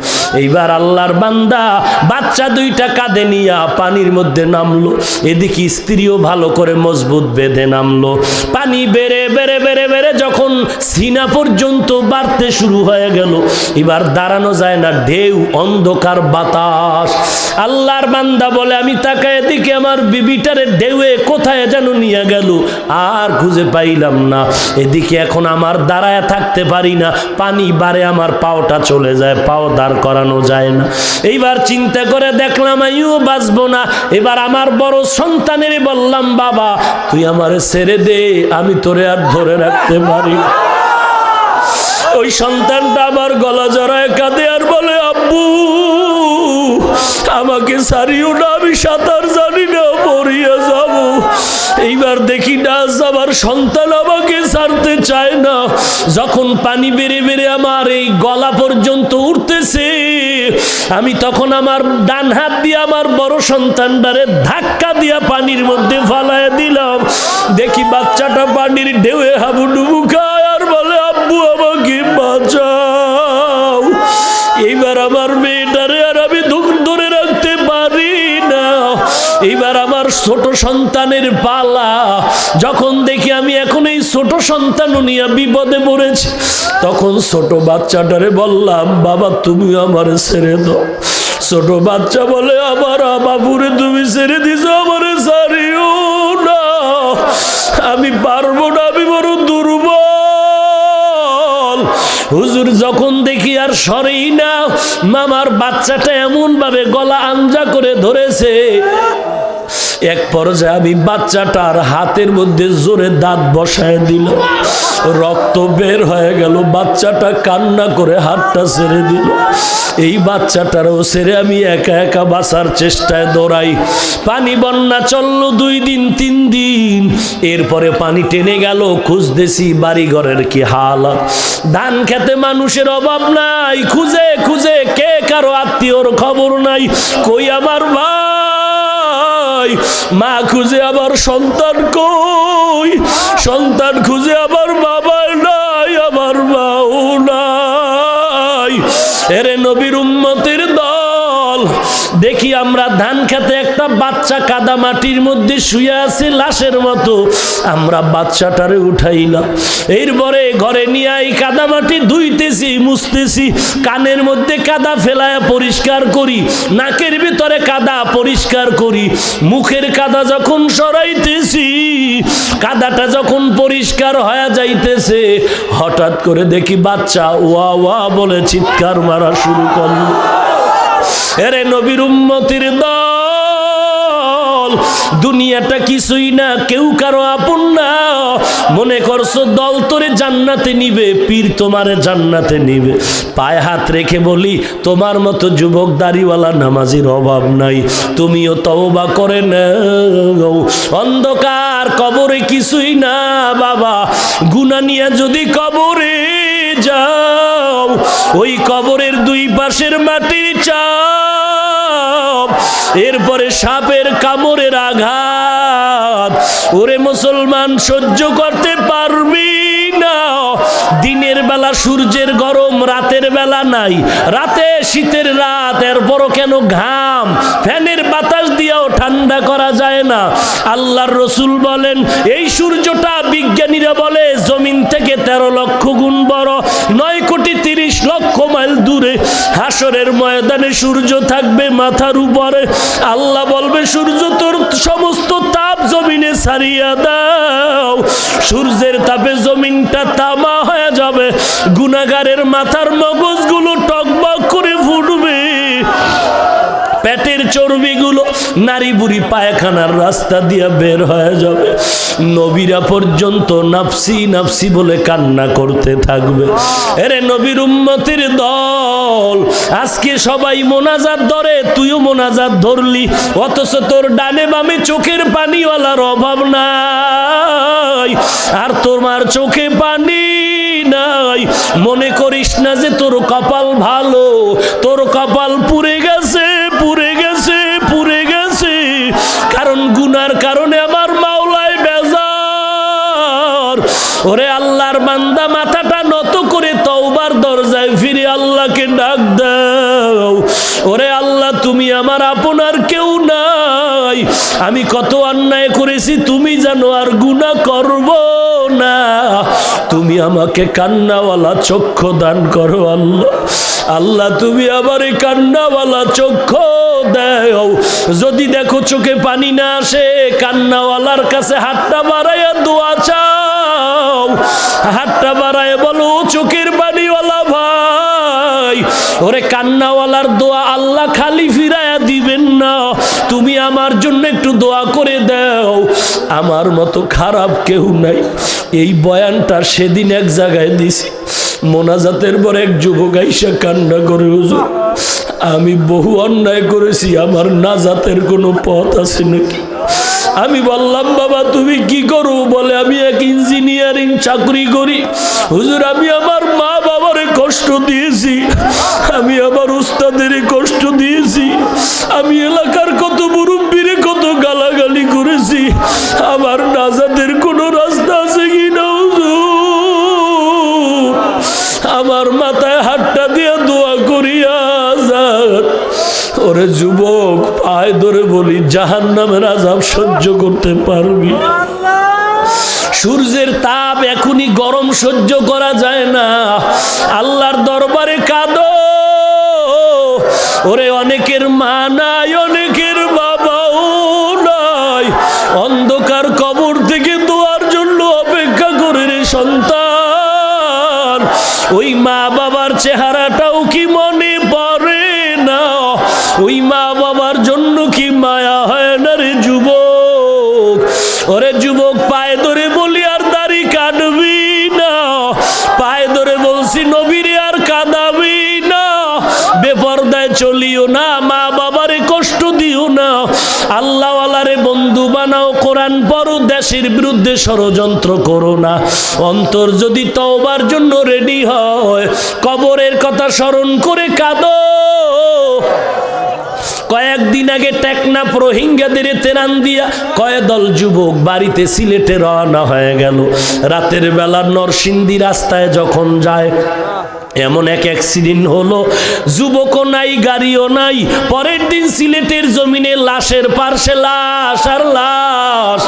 এইবার আল্লাহর বান্দা বাচ্চা 2টা কাঁধে নিয়া পানির মধ্যে নামলো। এদিকে স্ত্রীও ভালো করে মজবুত বেঁধে নামলো। পানি বেড়ে বেড়ে বেড়ে বেড়ে যখন সিনা পর্যন্ত বাড়তে শুরু হয়ে গেল, এবার দাঁড়ানো যায় না, ঢেউ, অন্ধকার, বাতাস। আল্লাহর বান্দা বলে, আমি তাকায় এদিকে আমার বিবিটারে ঢেউয়ে কোথায় যেন নিয়ে গেল, আর খুঁজে পাইলাম না। এদিকে এখন আমার দাঁড়ায় থাকতে পারি না, পানি বাড়ে, আমার পাওটা চলে যায়, পাও দাঁড় করানো যায় না। এইবার চিন্তা করে দেখলাম আমিও বাঁচবো না। এবার আমার বড় সন্তানের বললাম, বাবা তুই আমারে ছেড়ে দে, আমি তোরে আর ধরে রাখতে পারি। ওই সন্তানটা আমার গলা জড়ায় কাঁদে আর বলে, আব্বু আমাকে ছাড়িও না, আমি সাঁতার জানি না, পড়িয়া যাব। এইবার দেখি না আমার সন্তান আমাকে ছাড়তে চায় না। যখন পানি বেড়ে বেড়ে আমার এই গলা পর্যন্ত উঠতেছে, আমি তখন আমার ডান হাত দিয়ে আমার বড় সন্তানটারে ধাক্কা দিয়া পানির মধ্যে ফালায় দিলাম। দেখি বাচ্চাটা পানির ঢেউয়ে হাবুডুবু খায় আর বলে, আব্বু আমাকে বাঁচাও। এইবার আমার মেয়েটারে আর আমি ধরে রাখতে পারি না। এইবার আমার ছোট সন্তানের পালা। যখন দেখি আমি এখন এই ছোট সন্তান নিয়ে বিপদে পড়েছি, তখন ছোট বাচ্চাটারে বললাম, বাবা তুমি আমারে ছেড়ে দাও। ছোট বাচ্চা বলে, আমার বাবুরে তুমি ছেড়ে দিছো, আমারে ছাড়িও না, আমি পারবো না, আমি বড় দুর্বল। হুজুর যখন দেখি আর সরেই না, মামার বাচ্চাটা এমন ভাবে গলা আঞ্জা করে ধরেছে, এক পর্যায়ে আমি বাচ্চাটার হাতের মধ্যে জোরে দাঁত বসায় দিল, রক্ত বের হয়ে গেল। বাচ্চাটা কান্না করে হাতটা ছেড়ে দিল। এই বাচ্চাটারও ছেড়ে আমি একা একা বাঁচার চেষ্টায় দৌড়াই। পানি বন্যা চললো 2 দিন 3 দিন। এরপরে পানি টেনে গেল, খুঁজতেছি বাড়ি ঘরের কি হালাত। ধান খেতে মানুষের অভাব নাই, খুঁজে খুঁজে কে কারো আত্মীয়র খবর নাই। কই আমার ভাই, মা খুঁজে আবার সন্তান কই, সন্তান খুঁজে আবার বাবা নাই, আমার মাও নাই। এরে নবীর উম্মতের দল, দেখি আমরা ধান খেতে একটা বাচ্চা কাদা মাটির মধ্যে শুয়ে আছে লাশের মতো। আমরা বাচ্চাটারে উঠাইলাম, এরপরে ঘরে নিয়ে এই কাদা মাটি ধুইতেছি, মুছতেছি, কানের মধ্যে কাদা ফেলায় পরিষ্কার করি, নাকের ভিতরে কাদা পরিষ্কার করি, মুখের কাদা যখন সরাইতেছি, কাদাটা যখন পরিষ্কার হয়ে যাইতেছে, হঠাৎ করে দেখি বাচ্চা ওয়া ওয়া বলে চিৎকার মারা শুরু করল। এরে নবীর উম্মতির দল, দুনিয়াটা কিছুই না, কেউ কারো আপন না। মনে করছো দল তোরে জান্নাতে নিবে, পীর তোমারে জান্নাতে নিবে। পায়ে হাত রেখে বলি, তোমার মতো যুবক দাড়িওয়ালা নামাজির অভাব নাই, তুমিও তওবা করে নাও। অন্ধকার কবরে কিছুই না বাবা, গুনাহ নিয়ে যদি কবরে যাও, ওই কবরের 2 পাশের মাটির চাপ, এরপরে সাপের কামড়ের আঘাত, ওরে মুসলমান সহ্য করতে পারবি না। দিনের বেলা সূর্যের গরম, রাতের বেলা নাই, রাতে শীতের রাত, এরপরও কেন ঘাম, ফ্যানের বাতাস দিয়েও ঠান্ডা করা যায় না। আল্লাহর রসুল বলেন, এই সূর্যটা বিজ্ঞানীরা বলে জমিন থেকে 13 লক্ষ গুণ বড়, 9,30,00,000 মাইল দূরে। হাসরের ময়দানে সূর্য থাকবে মাথার উপরে। আল্লাহ বলবে, সূর্য তোর সমস্ত তাপ জমিনে ছাড়িয়া দাও। সূর্যের তাপে জমিনটা তামা হয়ে যাবে, গুনাহগারের মাথার মগজগুলো টকবক করে ফুটবে, পেটের চর্বিগুলো নারী বুড়ি পায়খানার রাস্তা দিয়ে বের হয়ে যাবে। নবীরা পর্যন্ত নাফসি নাফসি বলে কান্না করতে থাকবে। এরে নবীর উম্মতের দল, আজকে সবাই মোনাজাত ধরে, তুইও মোনাজাত ধরলি, অথচ তোর ডানে বামে চোখের পানিওয়ালার অভাব নাই, আর তোমার চোখে পানি নাই। মনে করিস না যে তোর কপাল ভালো, তোর কপাল পুড়ে গেছে, পুড়ে গেছে, পুড়ে গেছে। বান্দা মাথাটা নত করে তওবার দরজায় ফিরে আল্লাহকে ডাক দাও, ওরে আল্লাহ তুমি আমার আপনার কেউ নাই, আমি কত অন্যায় করেছি তুমি জানো, আর গুনাহ করব না, তুমি আমাকে কান্নাওয়ালা চক্ষু দান করো আল্লাহ। আল্লাহ তুমি আমারে কান্নাওয়ালা চক্ষু দাও। যদি দেখো চোখে পানি না আসে, কান্নাওয়ালার কাছে হাতটা বাড়াইয়া দোয়া চাও, হাতটা বাড়ায় বলো চোখের পানিওয়ালা ভাই, ওরে কান্নাওয়ালার দোয়া আল্লাহ খালি ফিরাইয়া দিবেন না, তুমি আমার জন্য একটু দোয়া করে দাও, আমার মতো খারাপ কেউ নাই। এই বয়ানটা সেদিন এক জায়গায় দিছি, মোনাজাতের পর এক যুবক আইসা কান্না করে, হুজুর আমি বহু অন্যায় করেছি, আমার নাজাতের কোনো পথ আছে নাকি? আমি বললাম বাবা তুমি কি করো? বলে আমি এক ইঞ্জিনিয়ারিং চাকরি করি। হুজুর আমি আমার মা বাবারে কষ্ট দিয়েছি, আমি আমার উস্তাদের কষ্ট দিয়েছি, আমি এলাকার কত মুরব্বীরে কত গালাগালি করেছি, আমার নাজাতের কোনো রাস্তা আছে কি না হুজুর? আমার মাথায় হাতটা দিয়ে দোয়া করিয়া যান। ওরে যুবক পায়ে ধরে বলি জাহান্নামের আযাব সহ্য করতে পারবি? সূর্যের তাপ এখনই গরম সহ্য করা যায় না, আল্লাহর দরবারে কাঁদো। ওরে অনেকের মা নাই, অনেকের বাবাও নাই, অন্ধকার কবর থেকে দোয়ার জন্য অপেক্ষা করে রে সন্তান। ওই মা বাবার চেহারাটাও কি মনে পড়ে না? ওই মা বাবার জন্য কি মায়া হয় না রে যুবক? ওরে যুবক পায়ে ধরে বলি আর দাড়ি কাটবি না, পায়ে ধরে বলছি নবীরে আর কাঁদাবি না, বেপরদায় চলিও না, মা বাবারে কষ্ট দিও না, আল্লাহওয়ালারে বন্ধু বানাও, কোরআন পড়ো, দেশের বিরুদ্ধে ষড়যন্ত্র করো না। অন্তর যদি তওবার জন্য রেডি হয়, কবরের কথা স্মরণ করে কাঁদো। কয়েকদিন আগে টেকনাফ রোহিঙ্গাদের তেরান দিয়া কয়েকদল যুবক বাড়িতে সিলেটে রওনা হয়ে গেল। রাতের বেলা নরসিংদী রাস্তায় যখন যায়, এমন এক অ্যাক্সিডেন্ট হলো, যুবকও নাই গাড়িও নাই। পরের দিন সিলেটের জমিনে লাশের পার্শ্বে লাশ আর লাশ,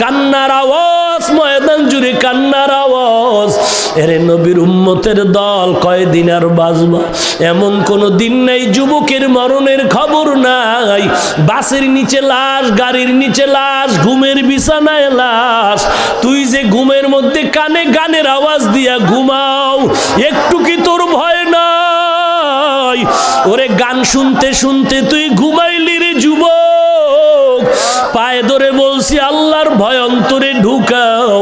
কান্নার আওয়াজ, ময়দান জুড়ে কান্নার আওয়াজ। এরে নবীর উম্মতের দল কয়দিন আর বাঁচবা? এমন কোনো দিন নাই যুবকের মরণের খবর নাই। বাসের নিচে লাশ, গাড়ির নিচে লাশ, ঘুমের বিছানায় লাশ। তুই যে ঘুমের মধ্যে কানে গানের আওয়াজ দিয়া ঘুমাও, একটু কি তোর ভয় নাই? ওরে গান শুনতে শুনতে তুই ঘুমাইলি রে যুবক। পায়ে ধরে বলছি আল্লাহর ভয় অন্তরে ঢুকাও,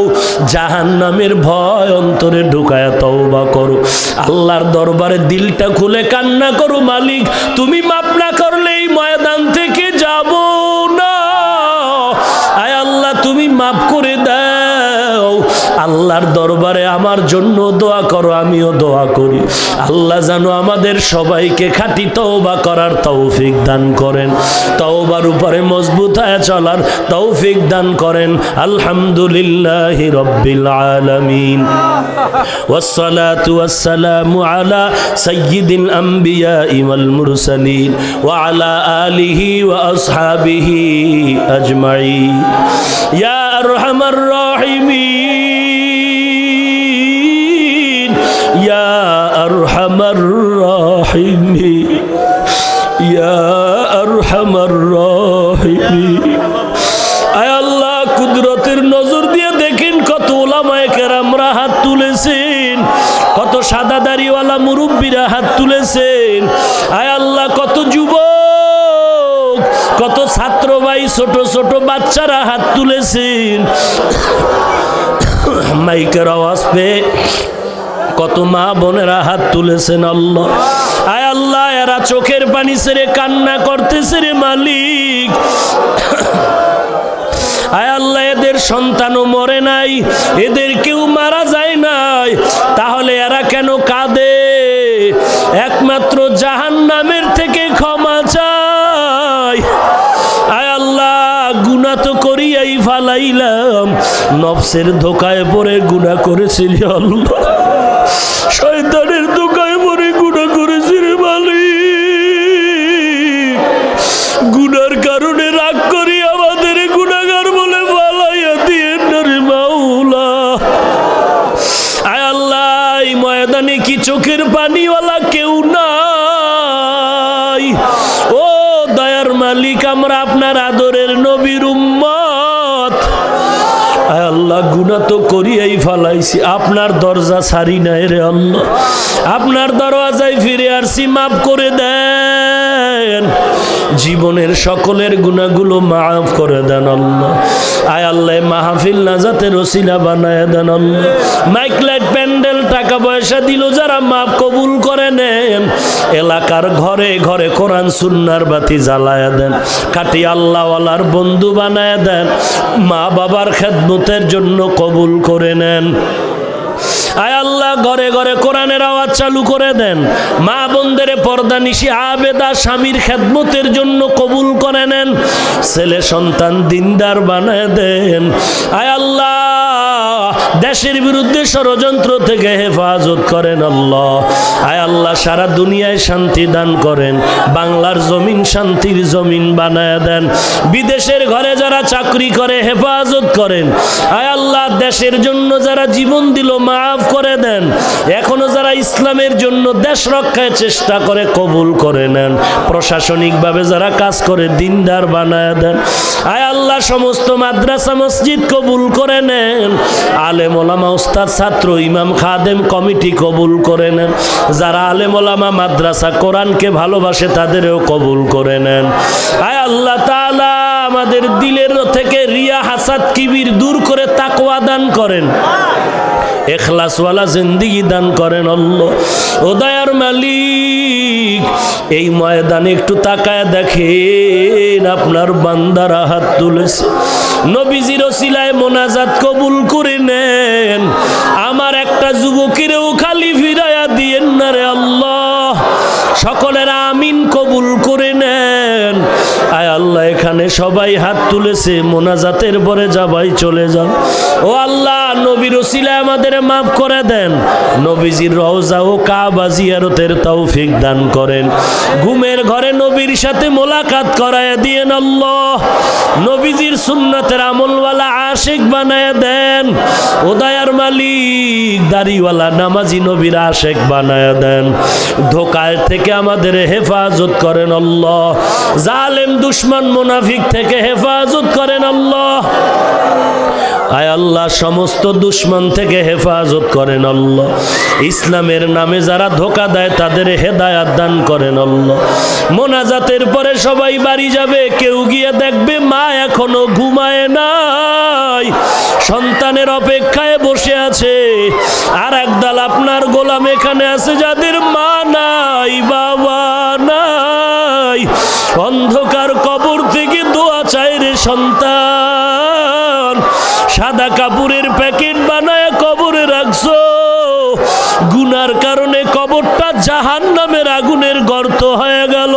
জাহান্নামের ভয় অন্তরে ঢুকায় তওবা করো, আল্লাহর দরবারে দিলটা খুলে কান্না করো, মালিক তুমি মাফ না করলে এই ময়দান থেকে যাব না, আয় আল্লাহ তুমি মাফ করে দাও। আল্লাহর দরবারে আমার জন্য দোয়া করো, আমিও দোয়া করি। আল্লাহ যেন আমাদের সবাইকে খাঁটি তওবা করার তৌফিক দান করেন, তওবার উপরে মজবুত হয়ে চলার তৌফিক দান করেন। আলহামদুলিল্লাহি রাব্বিল আলামিন, ওয়াসসালাতু ওয়াসসালামু আলা সাইয়্যিদিল আমবিয়া ওয়াল মুরসালিন ওয়া আলা আলিহি ওয়া আসহাবিহি আজমাইন। ইয়া আরহামার রাহিমিন, ইয়া আরহামার রাহিমিন, ইয়া আরহামার রাহিমিন। আয় আল্লাহ কুদরতের নজর দিয়ে দেখেন কত ওলামায়ে কেরামরা হাত তুলেছেন, কত সাদা দাড়িওয়ালা মুরব্বীরা হাত তুলেছেন। আয় আল্লাহ কত যুবক, কত ছাত্র ভাই, ছোট ছোট বাচ্চারা হাত তুলেছেন। মাইকের আওয়াজ পেয়ে কত মা বোনেরা হাত তুলেছেন। আল্লাহ আয় আল্লাহ এরা চোখের পানি ছেড়ে কান্না করতেছে রে মালিক। আয় আল্লাহ এদের সন্তানও মরে নাই, এদের কেউ মারা যায় নাই, তাহলে এরা কেন কাঁদে? একমাত্র জাহান্নামের থেকে ক্ষমা চায়। আয় আল্লাহ গুনাহ তো করিয়াই ফালাইলাম, নফসের ধোকায় পড়ে গুনাহ করেছি রে আল্লাহ, শয়তানের ধোকায় পড়ে গুনাহ করেছি রে মালিক। গুনার কারণে রাগ করি আমাদের গুনাহগার বলে ফালাইয়া দিয়েন না রে মাওলা। আয় আল্লাহ, এই ময়দানে কি চোখের পানিওয়ালা কেউ নাই? ও দয়ার মালিক, আমরা আপনার আদরের নবীর উম্মত। আয় আল্লাহ, গুনাহ তো করিয়াই ফালাইছি, আপনার দরজা ছাড়ি নাই রে আল্লাহ, আপনার দরওয়াজায় ফিরে আসছি, মাফ করে দেন। জীবনের সকলের গুনাহগুলো মাফ করে দেন আল্লাহ। আয় আল্লাহ, মাহফিল নাজাতের ওসিলা বানায় দেন আল্লাহ। মাইক লাইট প্যান্ডেল টাকা পয়সা দিল যারা, মাফ কবুল করে নেন। এলাকার ঘরে ঘরে কোরআন সুন্নাহর বাতি জ্বালায় দেন, খাঁটি আল্লাহওয়ালার বন্ধু বানায় দেন। মা বাবার খেদমতের জন্য কবুল করে নেন। আয় আল্লাহ, ঘরে ঘরে কোরআনের আওয়াজ চালু করে দেন। মা বোনদের পর্দা নিশি আবেদা স্বামীর খেদমতের জন্য কবুল করে নেন। ছেলে সন্তান দিনদার বানায় দেন। আয় আল্লাহ, দেশের বিরুদ্ধে ষড়যন্ত্র থেকে হেফাজত করেন আল্লাহ। আয় আল্লাহ, সারা দুনিয়ায় শান্তি দান করেন। বাংলার জমিন শান্তির জমিন বানায় দেন। বিদেশের ঘরে যারা চাকরি করে হেফাজত করেন। আয় আল্লাহ, দেশের জন্য যারা জীবন দিল মাফ করে দেন। এখনো যারা ইসলামের জন্য দেশ রক্ষায় চেষ্টা করে কবুল করে নেন। প্রশাসনিকভাবে যারা কাজ করে দিনদার বানায় দেন। আয় আল্লাহ, সমস্ত মাদ্রাসা মসজিদ কবুল করে নেন। আলেম ওলামা উস্তাদ ছাত্র ইমাম খাদেম কমিটি কবুল করে নেন। যারা আলেম ওলামা মাদ্রাসা কোরআনকে ভালোবাসে তাদেরও কবুল করে নেন। আয় আল্লাহ তাআলা, আমাদের দিলের থেকে রিয়া হাসাদ কিবির দূর করে তাকওয়া দান করেন। এখলাসওয়ালা জিন্দেগি দান করেন আল্লাহ। ও দয়ার মালিক, এই ময়দানে একটু তাকায় দেখেন, আপনার বান্দারা হাত তুলেছে। নবীজির ওসিলায় মোনাজাত কবুল করে নেন। আমার একটা যুবকেরও খালি ফিরাইয়া দিয়েন না রে আল্লাহ। সকলের আমিন কবুল করে নেন। আয় আল্লাহ, এখানে সবাই হাত তুলেছে, মোনাজাতের পরে যাবাই চলে যান। ও আল্লাহ, নবীর ওসিলায় আমাদের মাফ করে দেন। নবীজির রওজা ও কাবা জিয়ারতের তৌফিক দান করেন। ঘুমের ঘরে নবীর সাথে মোলাকাত করায় দিয়েন আল্লাহ। নবীজির সুন্নতের আমলওয়ালা আশিক বানায় দেন। ও দয়ার মালিক, দাড়িওয়ালা নামাজি নবীর আশিক বানায় দেন। ধোঁকায় থেকে আমাদের হেফাজত করেন আল্লাহ। জালেম দুশমন মুনাফিক থেকে হেফাজত করেন আল্লাহ। আয় আল্লাহ, সমস্ত দুশমন থেকে হেফাজত করেন আল্লাহ। ইসলামের নামে যারা ধোঁকা দেয় তাদের হেদায়াত দান করেন আল্লাহ। মোনাজাতের পরে সবাই বাড়ি যাবে, কেউ গিয়ে দেখবে মা এখনো ঘুমায় নাই, সন্তানের অপেক্ষায় বসে আছে। আর একদল আপনার গোলাম এখানে আছে যাদের মা নাই, বাবা নাই, অন্ধকার কবর থেকে দোয়া চায় রে সন্তান। সাদা কাপড়ের প্যাকেট বানায় কবরে রাখছো, গুনার কারণে কবরটা জাহান্নামের আগুনের গর্ত হয়ে গেল।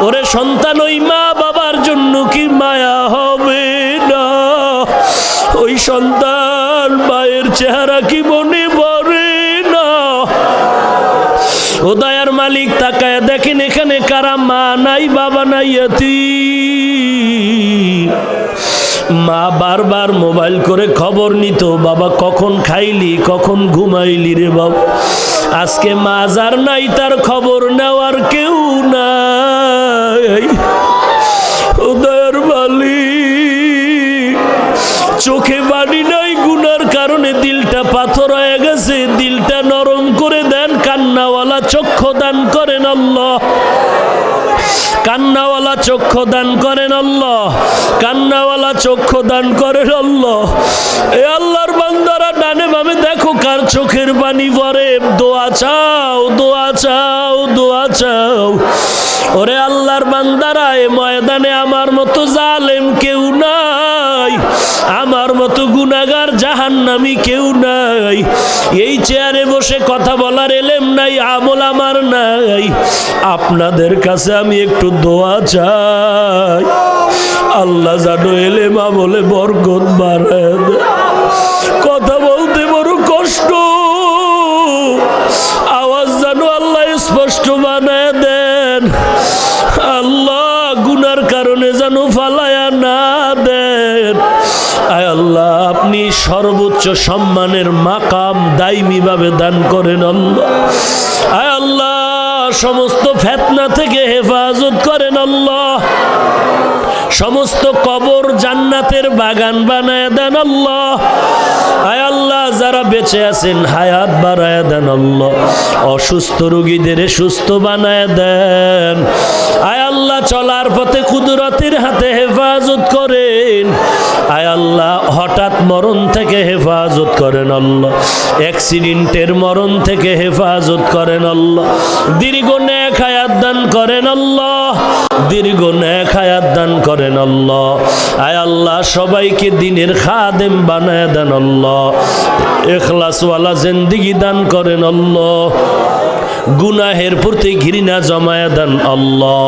ওরে সন্তান, ওই মা বাবার জন্য কি মায়া হবে না? ওই সন্তান মায়ের চেহারা কি মনে পড়ে না? ও দয়ার মালিক, তাকায় দেখেন এখানে কারা মা নাই, বাবা নাই, ইয়াতীম। মা বারবার মোবাইল করে খবর নিত, বাবা কখন খাইলি, কখন ঘুমাইলি রে বাবা। আজকে মা যার নাই, তার খবর নেওয়ার কেউ নাই। ও দয়ার মালিক, চোখে বাড়ি নাই, গুনার কারণে দিলটা পাথর হয়ে গেছে, দিলটা নরম করে দেন। কান্নাওয়ালা চক্ষু দান করেন আল্লাহ। কান্নাওয়ালা চক্ষু দান করেন আল্লাহ। কান্নাওয়ালা চক্ষু দান করেন আল্লাহ। এ আল্লাহর বান্দারা ডানে বামে দেখো কার চোখের পানি পড়ে। দোয়া চাও, দোয়া চাও, দোয়া চাও। ওরে আল্লাহর বান্দারা, এ ময়দানে আমার মতো জালেম কেউ নাই, আমার মতো গুনাহগার জাহান্নামী কেউ নাই। এই চেয়ারে বসে কথা বলার এলেম নাই, আমল আমার নাই। আপনাদের কাছে আমি একটু দোয়া চাই। আল্লাহ জানো এলেমা বলে বরকত বাড়ায় দেন। কথা বলতে বড় কষ্ট, আওয়াজ জানো আল্লাহ স্পষ্ট বানায় দেন। আল্লাহ গুনার কারণে জানো ফালায়া না দেন। আয় আল্লাহ আপনি সর্বোচ্চ সম্মানের মাকাম দাইমি ভাবে দান করেন আল্লাহ। আয় আল্লাহ সমস্ত ফিতনা থেকে হেফাজত করেন আল্লাহ। সমস্ত কবর জান্নাতের বাগান বানায় দেন আল্লাহ। আয় আল্লাহ যারা বেঁচে আছেন হায়াত বাড়ায় দেন আল্লাহ। অসুস্থ রোগীদের সুস্থ বানায় দেন। আয় আল্লাহ চলার পথে কুদরতের হাতে হেফাজত করেন। আয় আল্লাহ হঠাৎ মরণ থেকে হেফাজত করেন আল্লাহ। অ্যাক্সিডেন্টের মরণ থেকে হেফাজত করেন আল্লাহ। দীর্ঘ নেক হায়াত দান করেন আল্লাহ। দীর্ঘ নেক হায়াত দান করেন আল্লাহ। আয় আল্লাহ সবাইকে দিনের খাদেম বানায় দেন আল্লাহ। ইখলাসওয়ালা জিন্দেগি দান করেন আল্লাহ। গুনাহের প্রতি ঘৃণা জমায় দেন আল্লাহ।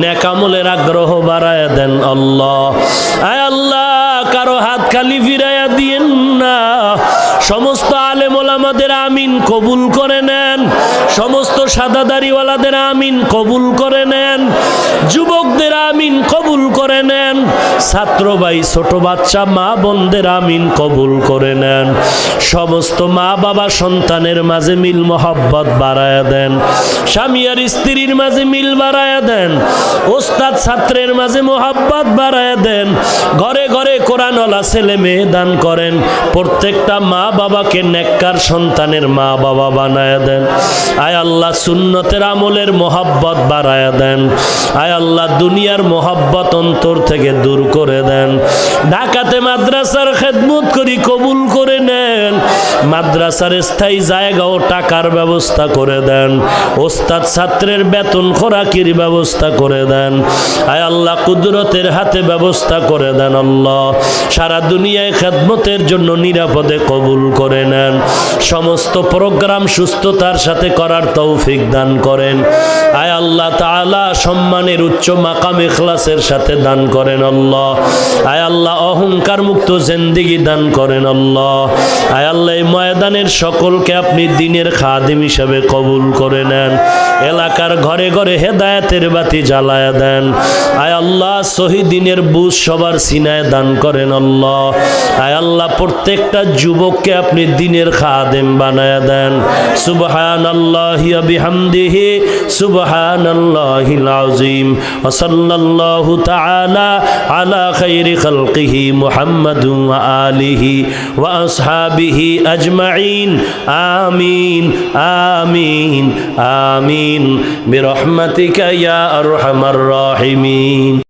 নেক আমলের আগ্রহ বাড়ায় দেন আল্লাহ। আয় আল্লাহ কারো হাত খালি ফিরাইয়া দিয়েন না। সমস্ত আলেম ওলামাদের আমিন কবুল করে নেন। সমস্ত সাদা দাড়িওয়ালাদের আমিন কবুল করে নেন। যুবকদের আমিন কবুল করে নেন। ছাত্র ভাই ছোট বাচ্চা মা বোনদের আমিন কবুল করে নেন। সমস্ত মা বাবা সন্তানের মাঝে মিল মোহাব্বত বাড়ায় দেন। স্বামী আর স্ত্রীর মাঝে মিল বাড়ায় দেন। ওস্তাদ ছাত্রের মাঝে মোহাব্বত বাড়ায় দেন। ঘরে ঘরে কোরআনওয়ালা ছেলে মেয়ে দান করেন। প্রত্যেকটা মা বাবাকে নেককার সন্তানের মা বাবা বানায় দেন। আয় আল্লাহ সুন্নতের আমলের মোহাব্বত বাড়ায় দেন। আয় আল্লাহ দুনিয়ার মোহাব্বত অন্তর থেকে দূর করে দেন। ঢাকাতে মাদ্রাসার খেদমত করি কবুল করে নেন। মাদ্রাসার স্থায়ী জায়গা ও টাকার ব্যবস্থা করে দেন। ওস্তাদ ছাত্রের বেতন খোরাকির ব্যবস্থা করে দেন। আয় আল্লাহ কুদরতের হাতে ব্যবস্থা করে দেন আল্লাহ। সারা দুনিয়ায় খেদমতের জন্য নিরাপদে কবুল করে নেন। সমস্ত প্রোগ্রাম সুস্থতার সাথে করার তৌফিক দান করেন। আয় আল্লাহ তাআলা সম্মানের উচ্চ মাকাম ইখলাসের সাথে দান করেন আল্লাহ। আয় আল্লাহ অহংকার মুক্ত জিন্দেগি দান করেন আল্লাহ। আয় আল্লাহ এই ময়দানের সকলকে আপনি দ্বীনের খাদিম হিসেবে কবুল করে নেন। এলাকার ঘরে ঘরে হেদায়েতের বাতি জ্বালায়া দেন। আয় আল্লাহ শহীদিনের বুঝ সবার সিনায় দান করেন আল্লাহ। আয় আল্লাহ প্রত্যেকটা যুবককে আপনি দ্বীনের খাদেম বানায়া দেন। সুবহানাল্লাহি ওয়া বিহামদিহি সুবহানাল্লাহিল আযীম ওয়া সাল্লাল্লাহু তাআলা আলা খাইরি খালকিহি মুহাম্মাদুন ওয়া আলিহি ওয়া আসহাবিহি আজমাইন। আমিন আমিন আমিন বিরহমাতিকা ইয়া আরহামার রাহিমিন।